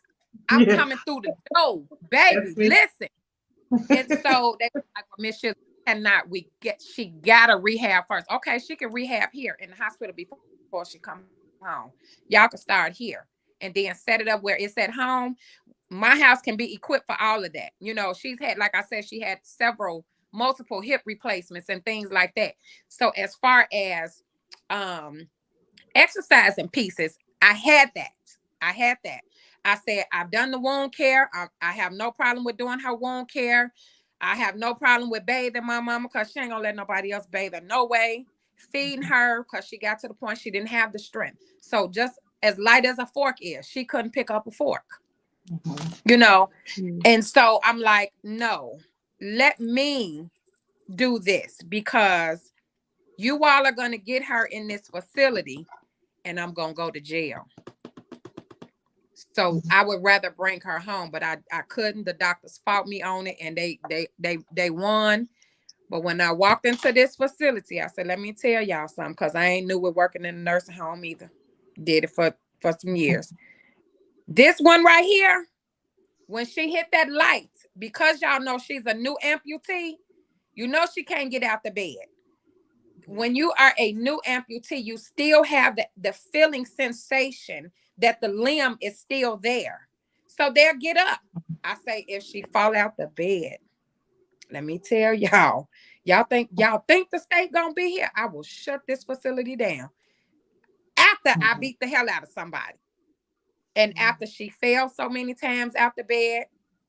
Speaker 3: I'm
Speaker 4: Yeah.
Speaker 3: coming through the door,
Speaker 4: That's
Speaker 3: baby.
Speaker 4: me.
Speaker 3: Listen. And so they were like, well, Miss Shiz, cannot she gotta rehab first. Okay, she can rehab here in the hospital before she come home. Y'all can start here and then set it up where it's at home. My house can be equipped for all of that. She's had, like I said, she had multiple hip replacements and things like that. So as far as um exercising pieces, I had that. I had that. I said, I've done the wound care. I have no problem with doing her wound care. I have no problem with bathing my mama because she ain't gonna let nobody else bathe her. No way. Feeding her because she got to the point she didn't have the strength. So just as light as a fork is, she couldn't pick up a fork,
Speaker 4: Mhm.
Speaker 3: you know?
Speaker 2: Mm.
Speaker 3: And so I'm like, no, let me do this because you all are going to get her in this facility and I'm going to go to jail. So I would rather bring her home, but I couldn't. The doctors fought me on it and they won. But when I walked into this facility, I said, let me tell y'all something, because I ain't new with working in a nursing home either. Did it for some years. This one right here, when she hit that light, because y'all know she's a new amputee, she can't get out the bed. When you are a new amputee, you still have the feeling sensation that the limb is still there. So they'll get up. I say, if she fall out the bed, let me tell y'all think the state gonna be here? I will shut this facility down after I
Speaker 4: Mhm.
Speaker 3: beat the hell out of somebody. And after she fell so many times out the bed,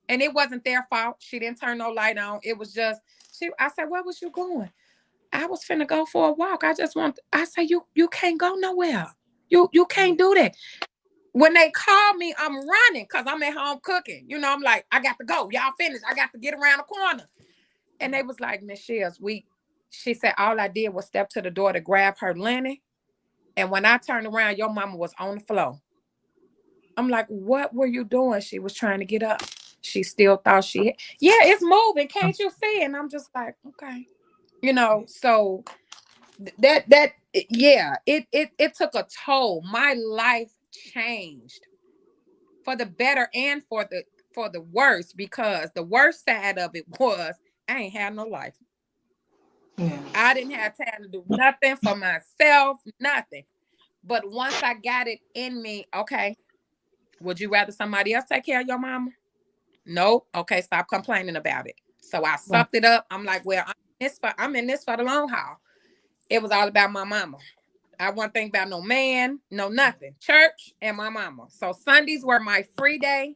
Speaker 3: and it wasn't their fault. She didn't turn no light on. It was just I said, where was you going? I was finna go for a walk. I say, you can't go nowhere. You can't do that. When they call me, I'm running because I'm at home cooking. I'm like, I got to go. Y'all finished. I got to get around the corner. And they was like, Miss Shields, she said, all I did was step to the door to grab her linen. And when I turned around, your mama was on the floor. I'm like, what were you doing? She was trying to get up. She still thought yeah, it's moving. Can't you see? And I'm just like, okay. So yeah, it took a toll. My life changed for the better and for the worse, because the worst side of it was I ain't had no life.
Speaker 4: Yeah.
Speaker 3: I didn't have time to do nothing for myself, nothing. But once I got it in me, okay, would you rather somebody else take care of your mama? No. Okay, stop complaining about it. So I
Speaker 4: Right.
Speaker 3: sucked it up. I'm like, well, I'm in this for the long haul. It was all about my mama. I wasn't thinking about no man, no nothing. Church and my mama. So Sundays were my free day.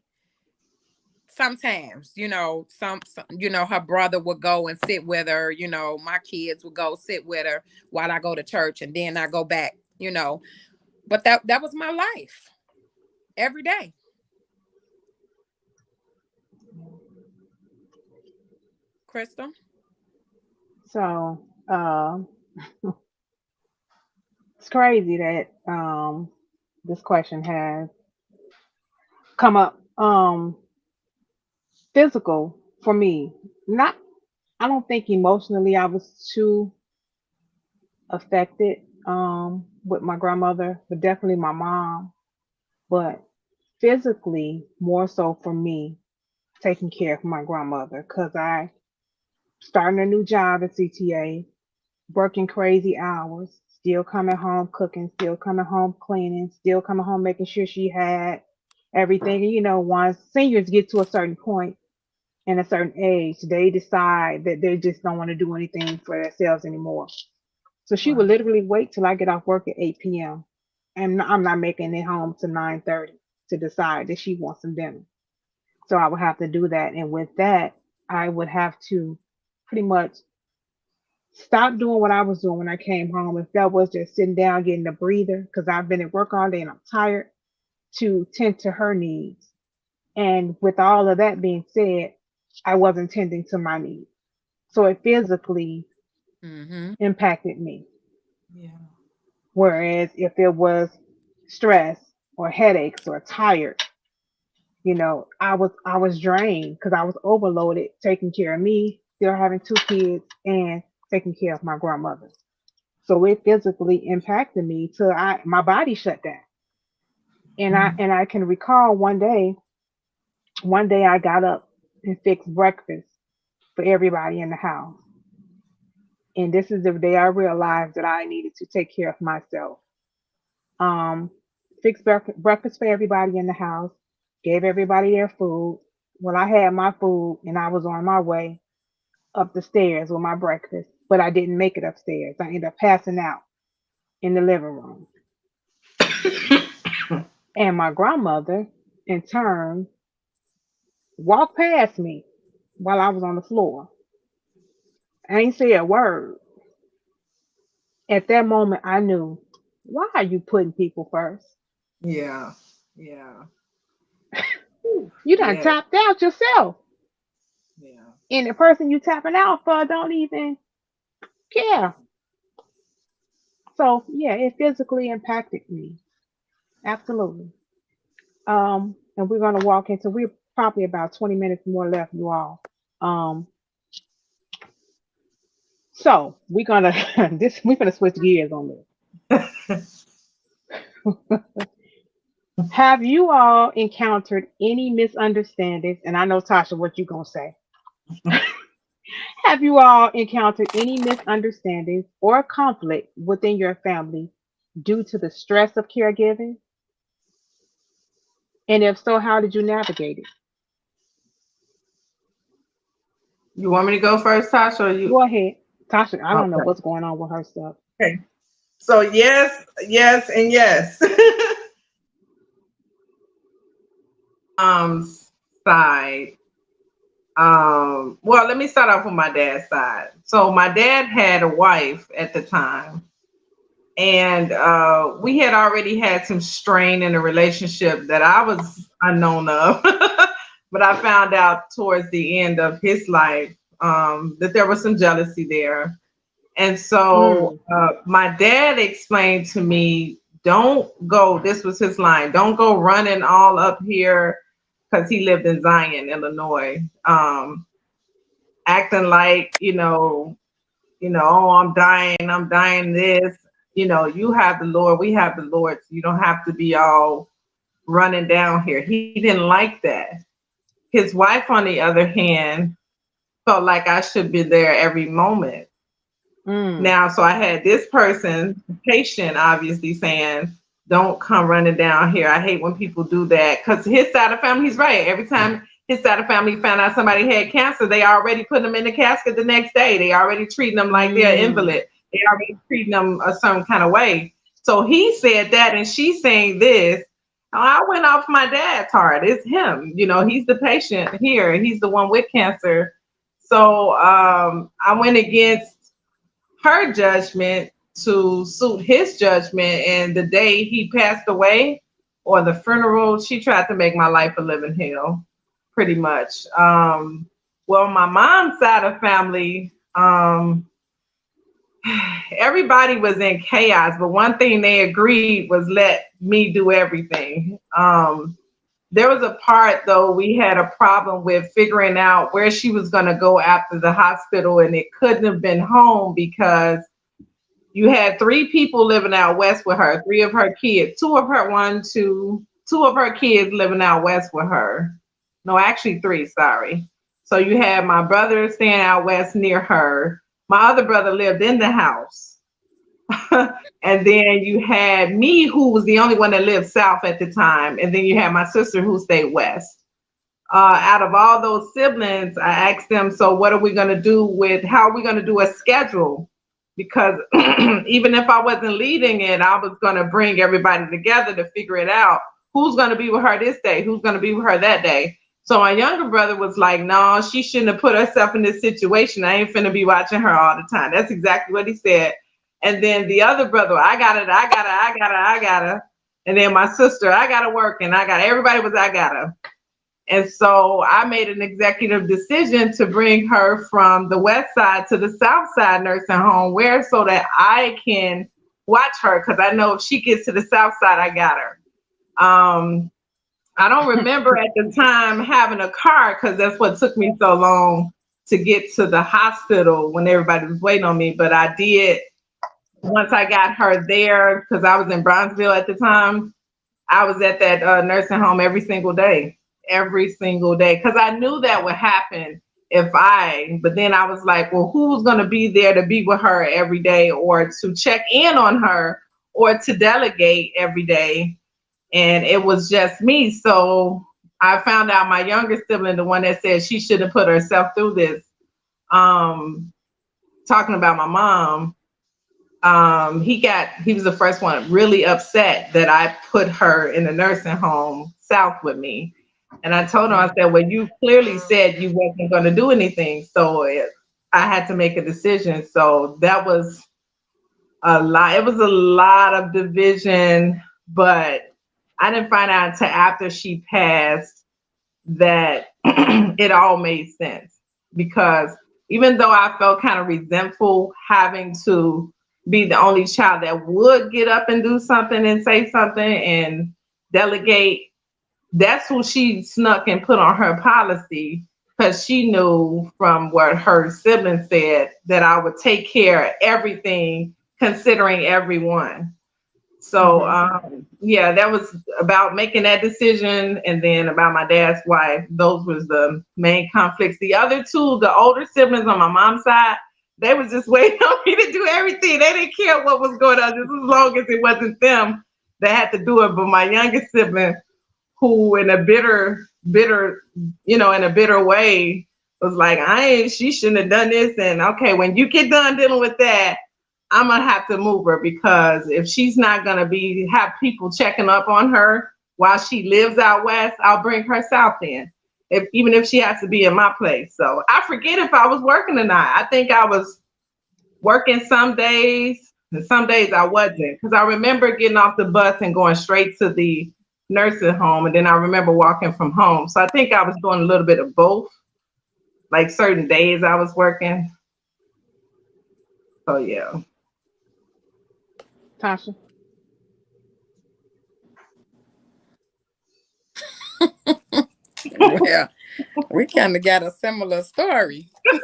Speaker 3: Sometimes, her brother would go and sit with her. My kids would go sit with her while I go to church, and then I go back. But that was my life every day. Crystal?
Speaker 2: So it's crazy that this question has come up. Physical for me, not. I don't think emotionally I was too affected with my grandmother, but definitely my mom. But physically, more so for me, taking care of my grandmother because I starting a new job at CTA, working crazy hours, still coming home cooking, still coming home cleaning, still coming home making sure she had everything. And once seniors get to a certain point and a certain age, they decide that they just don't want to do anything for themselves anymore. So she would
Speaker 4: Right.
Speaker 2: literally wait till I get off work at 8 p.m. and I'm not making it home to 9:30 to decide that she wants some dinner. So I would have to do that. And with that, I would have to pretty much stop doing what I was doing when I came home. If that was just sitting down getting a breather, because I've been at work all day and I'm tired, to tend to her needs. And with all of that being said, I wasn't tending to my needs. So it physically
Speaker 3: Mm-hmm.
Speaker 2: impacted me.
Speaker 4: Yeah.
Speaker 2: Whereas if it was stress or headaches or tired, I was drained because I was overloaded taking care of me, still having two kids and taking care of my grandmother. So it physically impacted me till my body shut down. And I
Speaker 4: Mhm.
Speaker 2: and I can recall one day I got up and fixed breakfast for everybody in the house. And this is the day I realized that I needed to take care of myself. Um, Fixed breakfast for everybody in the house, gave everybody their food. Well, I had my food and I was on my way up the stairs with my breakfast, but I didn't make it upstairs. I ended up passing out in the living room. And my grandmother, in turn, walked past me while I was on the floor. I ain't say a word. At that moment, I knew, why are you putting people first?
Speaker 4: Yeah. Yeah. Ooh,
Speaker 2: You done
Speaker 4: yes.
Speaker 2: tapped out yourself.
Speaker 4: Yeah.
Speaker 2: And the person you tapping out for don't even care. So yeah, it physically impacted me. Absolutely. And we're gonna walk into we're probably about 20 minutes more left, you all. Um, so we're gonna switch gears on this. Have you all encountered any misunderstandings? And I know Tasha what you gonna say. Have you all encountered any misunderstandings or conflict within your family due to the stress of caregiving? And if so, how did you navigate it?
Speaker 4: You want me to go first, Tasha, or you?
Speaker 2: Go ahead. Tasha, I don't know
Speaker 4: Okay.
Speaker 2: what's going on with her stuff.
Speaker 4: Okay. So yes, yes, and yes. Side. Well, let me start off with my dad's side. So my dad had a wife at the time, and we had already had some strain in a relationship that I was unknown of. But I found out towards the end of his life that there was some jealousy there. And so
Speaker 2: Mm,
Speaker 4: my dad explained to me, don't go, this was his line, don't go running all up here, because he lived in Zion, Illinois, acting like, oh, I'm dying this. You have the Lord, we have the Lord. So you don't have to be all running down here. He didn't like that. His wife, on the other hand, felt like I should be there every moment.
Speaker 2: mm,
Speaker 4: Now, so I had this person, patient, obviously saying, don't come running down here. I hate when people do that. Because his side of family, he's right. Every time his side of family found out somebody had cancer, they already put them in the casket the next day. They already treating them like they're an
Speaker 2: mm,
Speaker 4: invalid. They already treating them a certain kind of way. So he said that, and she's saying this. I went off my dad's heart. It's him. He's the patient here. He's the one with cancer. So I went against her judgment to suit his judgment. And the day he passed away, or the funeral, she tried to make my life a living hell, pretty much. Well, my mom's side of family, everybody was in chaos, but one thing they agreed was let me do everything. There was a part though we had a problem with figuring out where she was going to go after the hospital, and it couldn't have been home because you had three people living out west with her, three of her kids, two of her kids living out west with her. No, actually three, sorry. So you had my brother staying out west near her. My other brother lived in the house. And then you had me, who was the only one that lived south at the time. And then you had my sister who stayed west. Out of all those siblings, I asked them, so what are we going to do with, how are we going to do a schedule? Because even if I wasn't leading it, I was going to bring everybody together to figure it out. Who's going to be with her this day? Who's going to be with her that day? So my younger brother was like, no, she shouldn't have put herself in this situation. I ain't finna be watching her all the time. That's exactly what he said. And then the other brother, I gotta. And then my sister, I gotta work and I gotta. Everybody was, I gotta. And so I made an executive decision to bring her from the west side to the south side nursing home, where so that I can watch her, because I know if she gets to the south side, I got her. I don't remember at the time having a car because that's what took me so long to get to the hospital when everybody was waiting on me. But I did, once I got her there, because I was in Bronzeville at the time, I was at that nursing home every single day, because I knew that would happen but then I was like, well, who's going to be there to be with her every day or to check in on her or to delegate every day? And it was just me. So I found out my younger sibling, the one that said she shouldn't put herself through this, talking about my mom, he was the first one really upset that I put her in the nursing home south with me. And I told him, I said, well, you clearly said you wasn't going to do anything. So I had to make a decision. So that was a lot. It was a lot of division, but I didn't find out until after she passed that it all made sense, because even though I felt kind of resentful having to be the only child that would get up and do something and say something and delegate, that's who she snuck and put on her policy, because she knew from what her siblings said that I would take care of everything, considering everyone. So yeah, that was about making that decision. And then about my dad's wife, those was the main conflicts. The other two, the older siblings on my mom's side, they was just waiting on me to do everything. They didn't care what was going on, just as long as it wasn't them that had to do it. But my youngest sibling, who in a in a bitter way was like, she shouldn't have done this. And okay, when you get done dealing with that, I'm gonna have to move her, because if she's not gonna have people checking up on her while she lives out west, I'll bring her south in. Even if she has to be in my place. So I forget if I was working or not. I think I was working some days, and some days I wasn't. Because I remember getting off the bus and going straight to the nursing home, and then I remember walking from home. So I think I was doing a little bit of both. Like certain days I was working. So yeah.
Speaker 2: Tasha.
Speaker 3: Well, we kind of got a similar story.
Speaker 4: I'm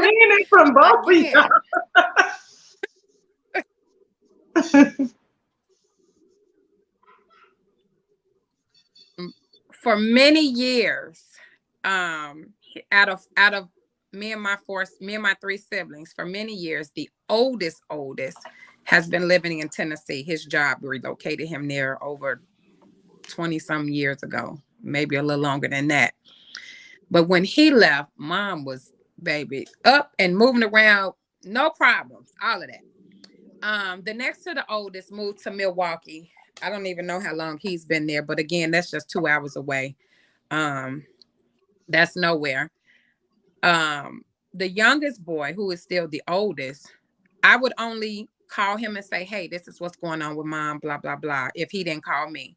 Speaker 4: hearing it from both of
Speaker 3: Again,
Speaker 4: you.
Speaker 3: for many years, out of me and my three siblings, for many years, the oldest has been living in Tennessee. His job relocated him there over 20 some years ago, maybe a little longer than that. But when he left, mom was, baby, up and moving around, no problems, all of that. The next to the oldest moved to Milwaukee. I don't even know how long he's been there, but again, that's just 2 hours away. That's nowhere. The youngest boy, who is still the oldest, I would only call him and say, hey, this is what's going on with mom, blah, blah, blah, if he didn't call me.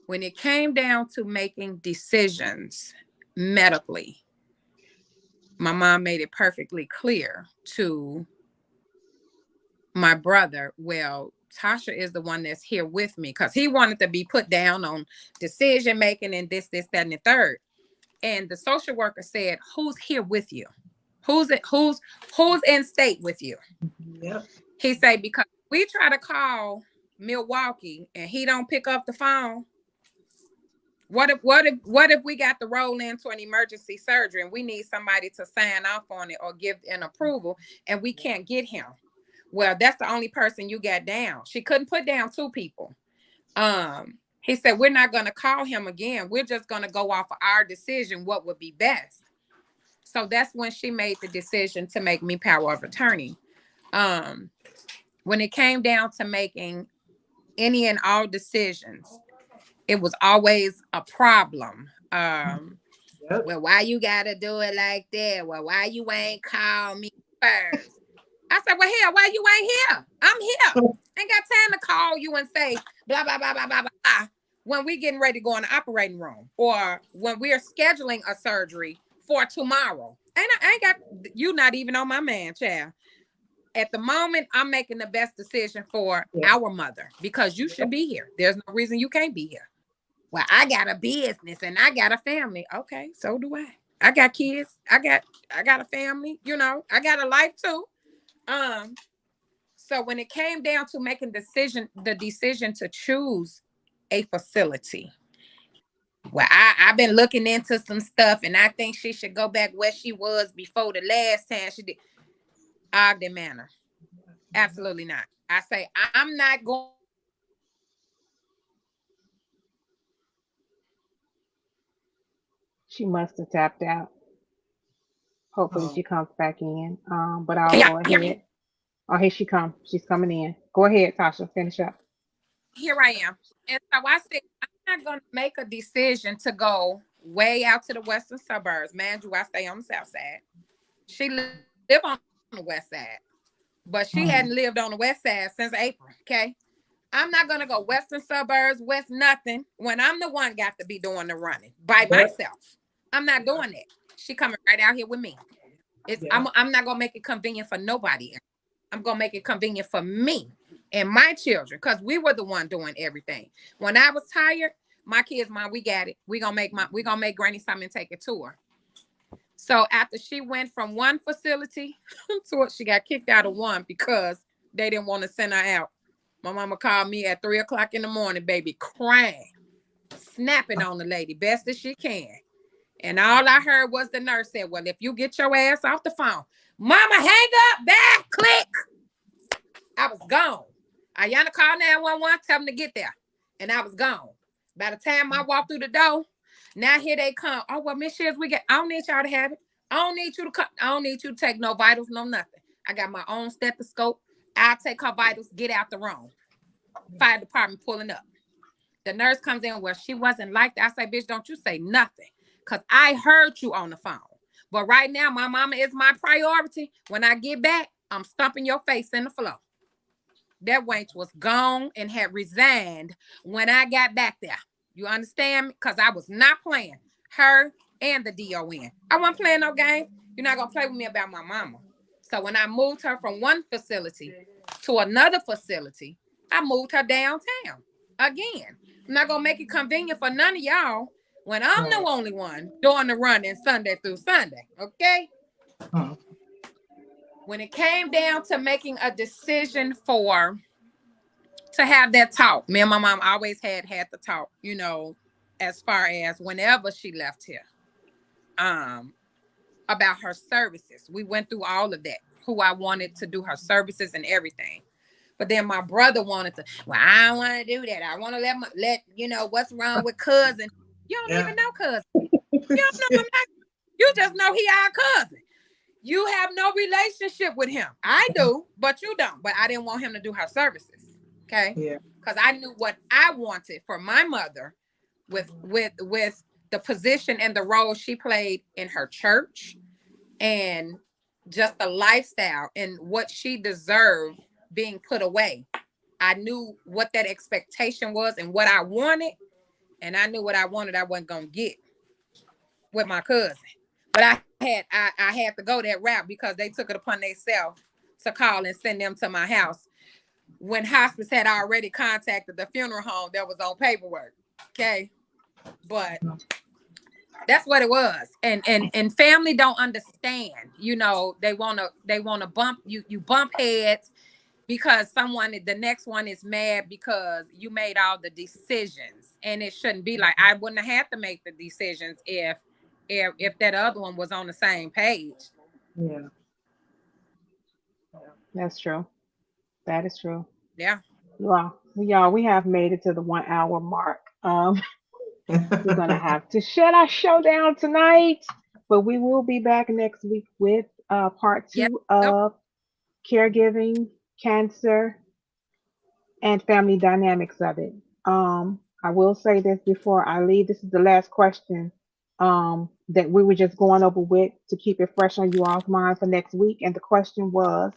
Speaker 3: When it came down to making decisions medically, my mom made it perfectly clear to my brother, well, Tasha is the one that's here with me, because he wanted to be put down on decision making and this, that, and the third. And the social worker said, who's here with you? Who's in state with you?
Speaker 4: Yep.
Speaker 3: He said, because we try to call Milwaukee and he don't pick up the phone. What if we got to roll into an emergency surgery and we need somebody to sign off on it or give an approval and we can't get him? Well, that's the only person you got down. She couldn't put down two people. He said, we're not going to call him again. We're just going to go off of our decision, what would be best. So that's when she made the decision to make me power of attorney. When it came down to making any and all decisions, it was always a problem.
Speaker 4: Yep.
Speaker 3: Well, why you got to do it like that? Well, why you ain't call me first? I said, well, hell, why you ain't here? I'm here. Ain't got time to call you and say blah, blah, blah, blah, blah, blah, when we getting ready to go in the operating room or when we're scheduling a surgery for tomorrow. And I ain't got, you not even on my man, child. At the moment, I'm making the best decision for our mother because you should be here. There's no reason you can't be here. Well, I got a business and I got a family. Okay, so do I. I got kids. I got a family, you know, I got a life too. So when it came down to making the decision to choose a facility, well, I've been looking into some stuff and I think she should go back where she was before the last time she did. Ogden Manor. Absolutely not. I say, I'm not going.
Speaker 2: She must have tapped out. Hopefully she comes back in. But I'll go ahead. Oh, here she comes. She's coming in. Go ahead, Tasha. Finish up.
Speaker 3: Here I am. And so I said, I'm not going to make a decision to go way out to the western suburbs. Man, do I stay on the south side? She lived on the west side, but she hadn't lived on the west side since April. Okay. I'm not going to go western suburbs, west nothing, when I'm the one got to be doing the running by myself. I'm not doing that. She coming right out here with me. I'm not going to make it convenient for nobody else. I'm going to make it convenient for me and my children because we were the one doing everything. When I was tired, my kids, Mom, we got it. We're going to make Granny something and take it to her. So after she went from one facility to it, she got kicked out of one because they didn't want to send her out. My mama called me at 3:00 in the morning, baby, crying, snapping on the lady best as she can. And all I heard was the nurse said, well, if you get your ass off the phone, mama, hang up, back, click. I was gone. Ayana called 911, tell them to get there. And I was gone. By the time I walked through the door, now here they come. Oh, well, Miss Shears, I don't need y'all to have it. I don't need you to come. I don't need you to take no vitals, no nothing. I got my own stethoscope. I'll take her vitals, get out the room. Fire department pulling up. The nurse comes in, well, she wasn't like that. I say, bitch, don't you say nothing. Because I heard you on the phone. But right now, my mama is my priority. When I get back, I'm stumping your face in the floor. That wench was gone and had resigned when I got back there. You understand me? Because I was not playing her and the DON. I wasn't playing no games. You're not going to play with me about my mama. So when I moved her from one facility to another facility, I moved her downtown again. I'm not going to make it convenient for none of y'all when I'm the only one doing the running Sunday through Sunday, okay? When it came down to making a decision to have that talk, me and my mom always had the talk, you know, as far as whenever she left here, about her services. We went through all of that, who I wanted to do her services and everything. But then my brother wanted to, well, I don't want to do that. I want to let you know what's wrong with cousin. You don't even know cousin. You don't know him. You just know he our cousin. You have no relationship with him. I do, but you don't. But I didn't want him to do her services. Okay. Yeah. Because I knew what I wanted for my mother with the position and the role she played in her church and just the lifestyle and what she deserved being put away. I knew what that expectation was and what I wanted. and I knew what I wanted. I wasn't gonna get with my cousin, but I had to go that route because they took it upon themselves to call and send them to my house when hospice had already contacted the funeral home that was on paperwork. Okay, but that's what it was. And family don't understand. You know, they wanna bump you bump heads because the next one is mad because you made all the decisions, and it shouldn't be like. I wouldn't have had to make the decisions if that other one was on the same page.
Speaker 4: Yeah.
Speaker 2: That's true. That is true.
Speaker 3: Yeah.
Speaker 2: Well, y'all, we have made it to the 1 hour mark. We're gonna have to shut our show down tonight, but we will be back next week with part
Speaker 3: Yep.
Speaker 2: two of caregiving, cancer, and family dynamics of it. I will say this before I leave. This is the last question that we were just going over with to keep it fresh on you all's mind for next week. And the question was,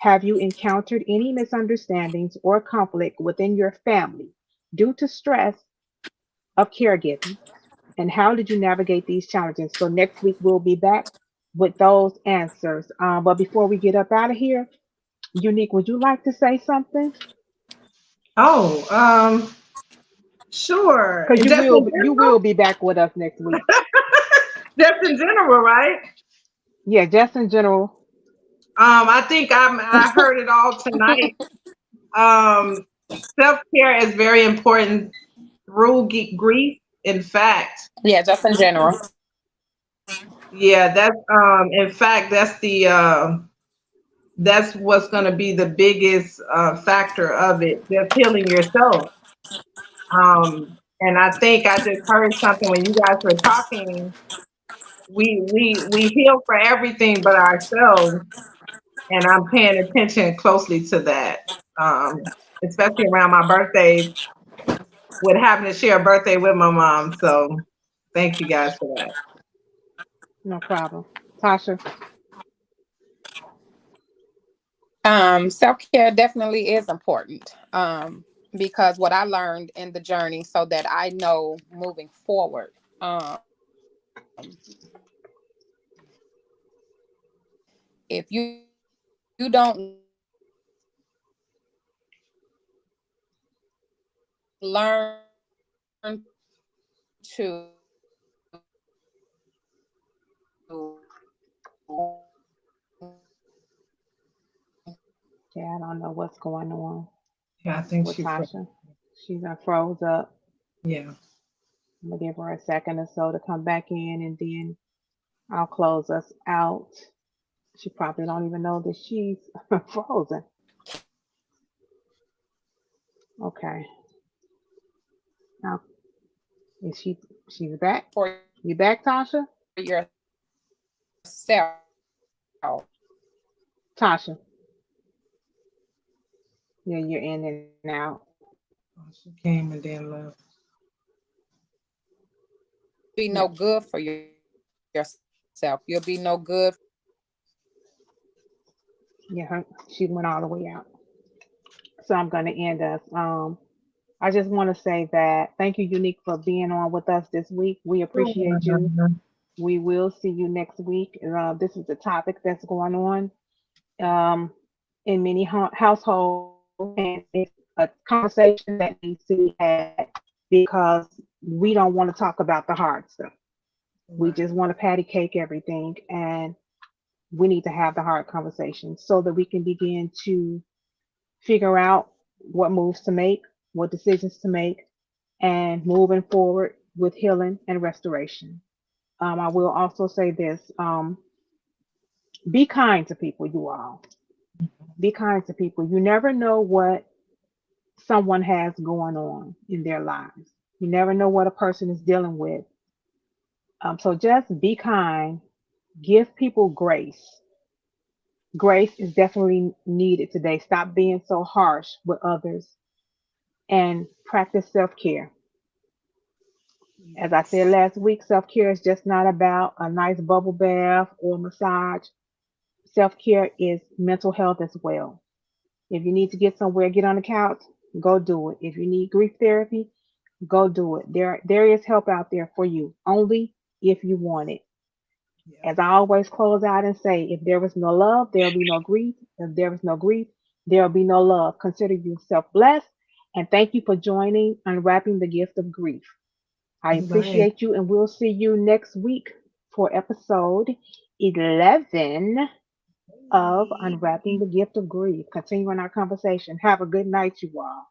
Speaker 2: have you encountered any misunderstandings or conflict within your family due to stress of caregiving? And how did you navigate these challenges? So next week we'll be back with those answers. But before we get up out of here, Unique, would you like to say something?
Speaker 4: Oh, sure.
Speaker 2: Because
Speaker 4: Just in
Speaker 2: you
Speaker 4: general?
Speaker 2: will be back with us next week.
Speaker 4: Just in general, right?
Speaker 2: Yeah, just in general.
Speaker 4: I think I heard it all tonight. Um, self-care is very important through grief. In fact,
Speaker 3: Yeah, just in general.
Speaker 4: yeah, that's in fact that's what's going to be the biggest factor of it, just healing yourself. And I think I just heard something when you guys were talking. We heal for everything but ourselves, and I'm paying attention closely to that. Especially around my birthdays, with having to share a birthday with my mom. So thank you guys for that.
Speaker 2: No problem. Tasha,
Speaker 3: Self-care definitely is important. Because what I learned in the journey so that I know moving forward. If you don't learn to
Speaker 2: yeah, I don't know what's going on
Speaker 4: Yeah, I think
Speaker 2: with
Speaker 4: she froze.
Speaker 2: Tasha. She's froze up.
Speaker 4: Yeah.
Speaker 2: I'm gonna give her a second or so to come back in, and then I'll close us out. She probably don't even know that she's frozen. Okay. Now is she's back?
Speaker 3: for
Speaker 2: You back, Tasha?
Speaker 3: yourself.
Speaker 2: Tasha. Yeah, you're in and out.
Speaker 4: Oh, she came and then left.
Speaker 3: Be
Speaker 2: Yeah.
Speaker 3: no good for yourself. You'll be no good.
Speaker 2: Yeah, she went all the way out. So I'm gonna end us. I just want to say that thank you, Unique, for being on with us this week. We appreciate you. We will see you next week. This is the topic that's going on um, in many households, and it's a conversation that needs to be had because we don't want to talk about the hard stuff. We
Speaker 4: Right.
Speaker 2: just want to patty cake everything, and we need to have the hard conversations so that we can begin to figure out what moves to make, what decisions to make, and moving forward with healing and restoration. I will also say this be kind to people, you all. Be kind to people. You never know what someone has going on in their lives, you never know what a person is dealing with. So just be kind, give people grace. Grace is definitely needed today. Stop being so harsh with others and practice self care. As I said
Speaker 4: Yes.
Speaker 2: last week, self care is just not about a nice bubble bath or massage. Self care is mental health as well. If you need to get somewhere, get on the couch, go do it. If you need grief therapy, Go do it. There is help out there for you, only if you want it.
Speaker 4: Yeah.
Speaker 2: As I always close out and say, if there is no love, there will be no grief. If there is no grief, there will be no love. Consider yourself blessed, and thank you for joining Unwrapping the Gift of Grief. I
Speaker 4: Bye.
Speaker 2: appreciate you, and we'll see you next week for episode 11 of Unwrapping the Gift of Grief. Continuing our conversation. Have a good night, you all.